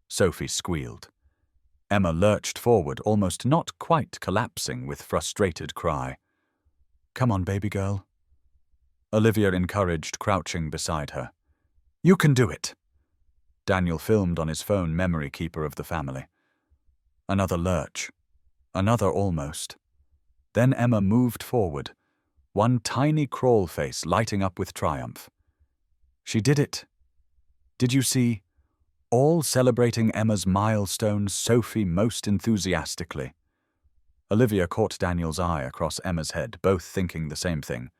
Sophie squealed. Emma lurched forward, almost not quite collapsing with frustrated cry. Come on, baby girl. Olivia encouraged, crouching beside her. You can do it. Daniel filmed on his phone, memory keeper of the family. Another lurch. Another almost. Then Emma moved forward, one tiny crawl face lighting up with triumph. She did it. Did you see? All celebrating Emma's milestones, Sophie most enthusiastically. Olivia caught Daniel's eye across Emma's head, both thinking the same thing.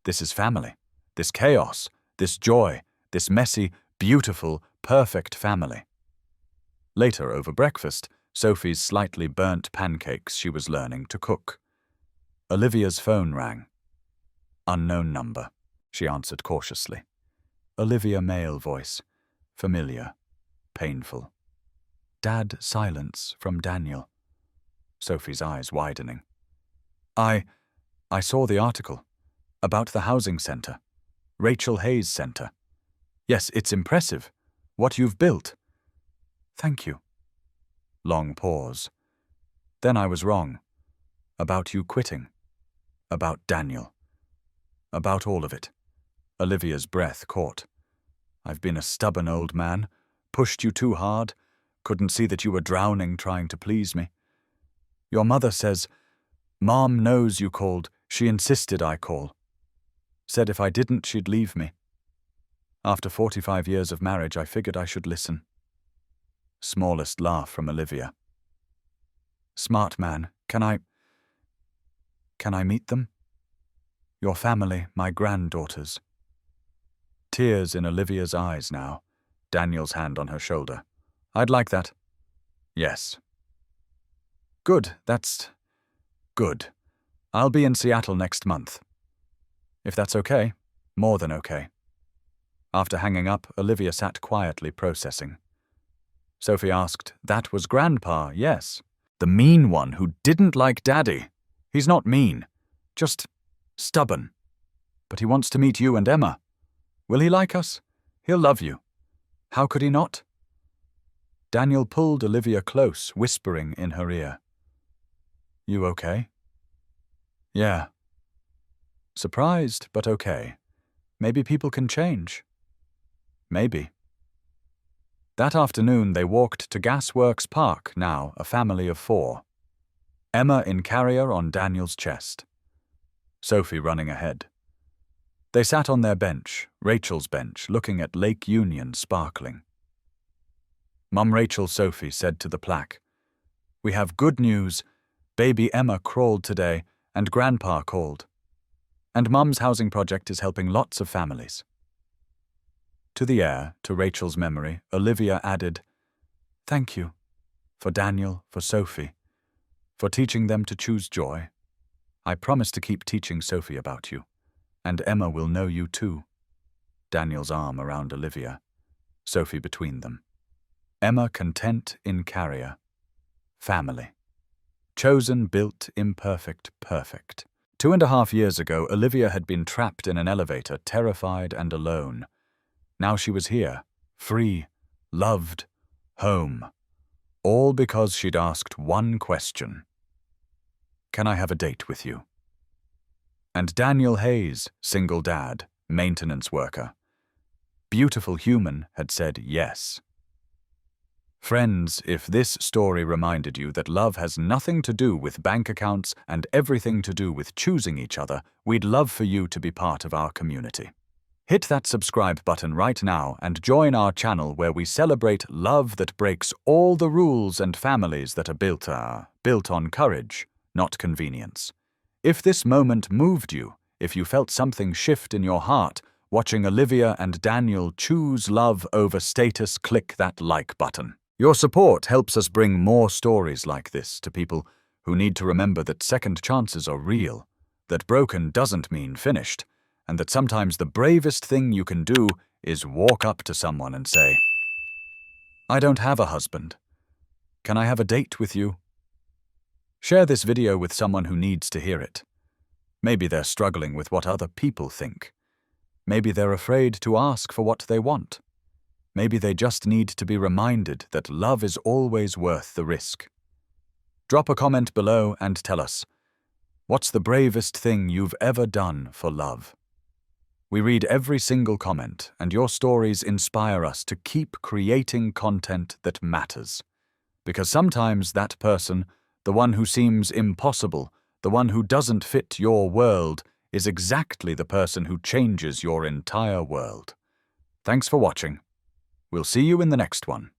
This is family. This chaos. This joy. This messy, beautiful, perfect family. Later, over breakfast, Sophie's slightly burnt pancakes she was learning to cook. Olivia's phone rang. Unknown number, she answered cautiously. Olivia male voice. Familiar. Painful. Dad silence from Daniel. Sophie's eyes widening. I saw the article. About the housing center. Rachel Hayes Center. Yes, it's impressive. What you've built. Thank you. Long pause. Then I was wrong. About you quitting. About Daniel. About all of it. Olivia's breath caught. I've been a stubborn old man, pushed you too hard, couldn't see that you were drowning trying to please me. Your mother says, Mom knows you called, she insisted I call. Said if I didn't, she'd leave me. After 45 years of marriage, I figured I should listen. Smallest laugh from Olivia. Smart man, can I meet them? Your family, my granddaughters. Tears in Olivia's eyes now, Daniel's hand on her shoulder. I'd like that. Yes. Good, that's good. I'll be in Seattle next month. If that's okay, more than okay. After hanging up, Olivia sat quietly processing. Sophie asked, That was Grandpa, yes. The mean one who didn't like Daddy. He's not mean, just stubborn. But he wants to meet you and Emma. Will he like us? He'll love you. How could he not? Daniel pulled Olivia close, whispering in her ear. You okay? Yeah. Surprised, but okay. Maybe people can change. Maybe. That afternoon they walked to Gasworks Park, now a family of 4. Emma in carrier on Daniel's chest. Sophie running ahead. They sat on their bench, Rachel's bench, looking at Lake Union sparkling. Mum Rachel Sophie said to the plaque, "We have good news. Baby Emma crawled today, and Grandpa called. And Mum's housing project is helping lots of families." To the heir, to Rachel's memory, Olivia added, "Thank you, for Daniel, for Sophie, for teaching them to choose joy. I promise to keep teaching Sophie about you, and Emma will know you too." Daniel's arm around Olivia, Sophie between them. Emma content in carrier. Family. Chosen, built, imperfect, perfect. 2.5 years ago, Olivia had been trapped in an elevator, terrified and alone. Now she was here, free, loved, home. All because she'd asked one question. "Can I have a date with you?" And Daniel Hayes, single dad, maintenance worker, beautiful human, had said yes. Friends, if this story reminded you that love has nothing to do with bank accounts and everything to do with choosing each other, we'd love for you to be part of our community. Hit that subscribe button right now and join our channel where we celebrate love that breaks all the rules and families that are built on courage, not convenience. If this moment moved you, if you felt something shift in your heart, watching Olivia and Daniel choose love over status, click that like button. Your support helps us bring more stories like this to people who need to remember that second chances are real, that broken doesn't mean finished, and that sometimes the bravest thing you can do is walk up to someone and say, "I don't have a husband. Can I have a date with you?" Share this video with someone who needs to hear it. Maybe they're struggling with what other people think. Maybe they're afraid to ask for what they want. Maybe they just need to be reminded that love is always worth the risk. Drop a comment below and tell us, what's the bravest thing you've ever done for love? We read every single comment, and your stories inspire us to keep creating content that matters. Because sometimes that person, the one who seems impossible, the one who doesn't fit your world, is exactly the person who changes your entire world. Thanks for watching. We'll see you in the next one.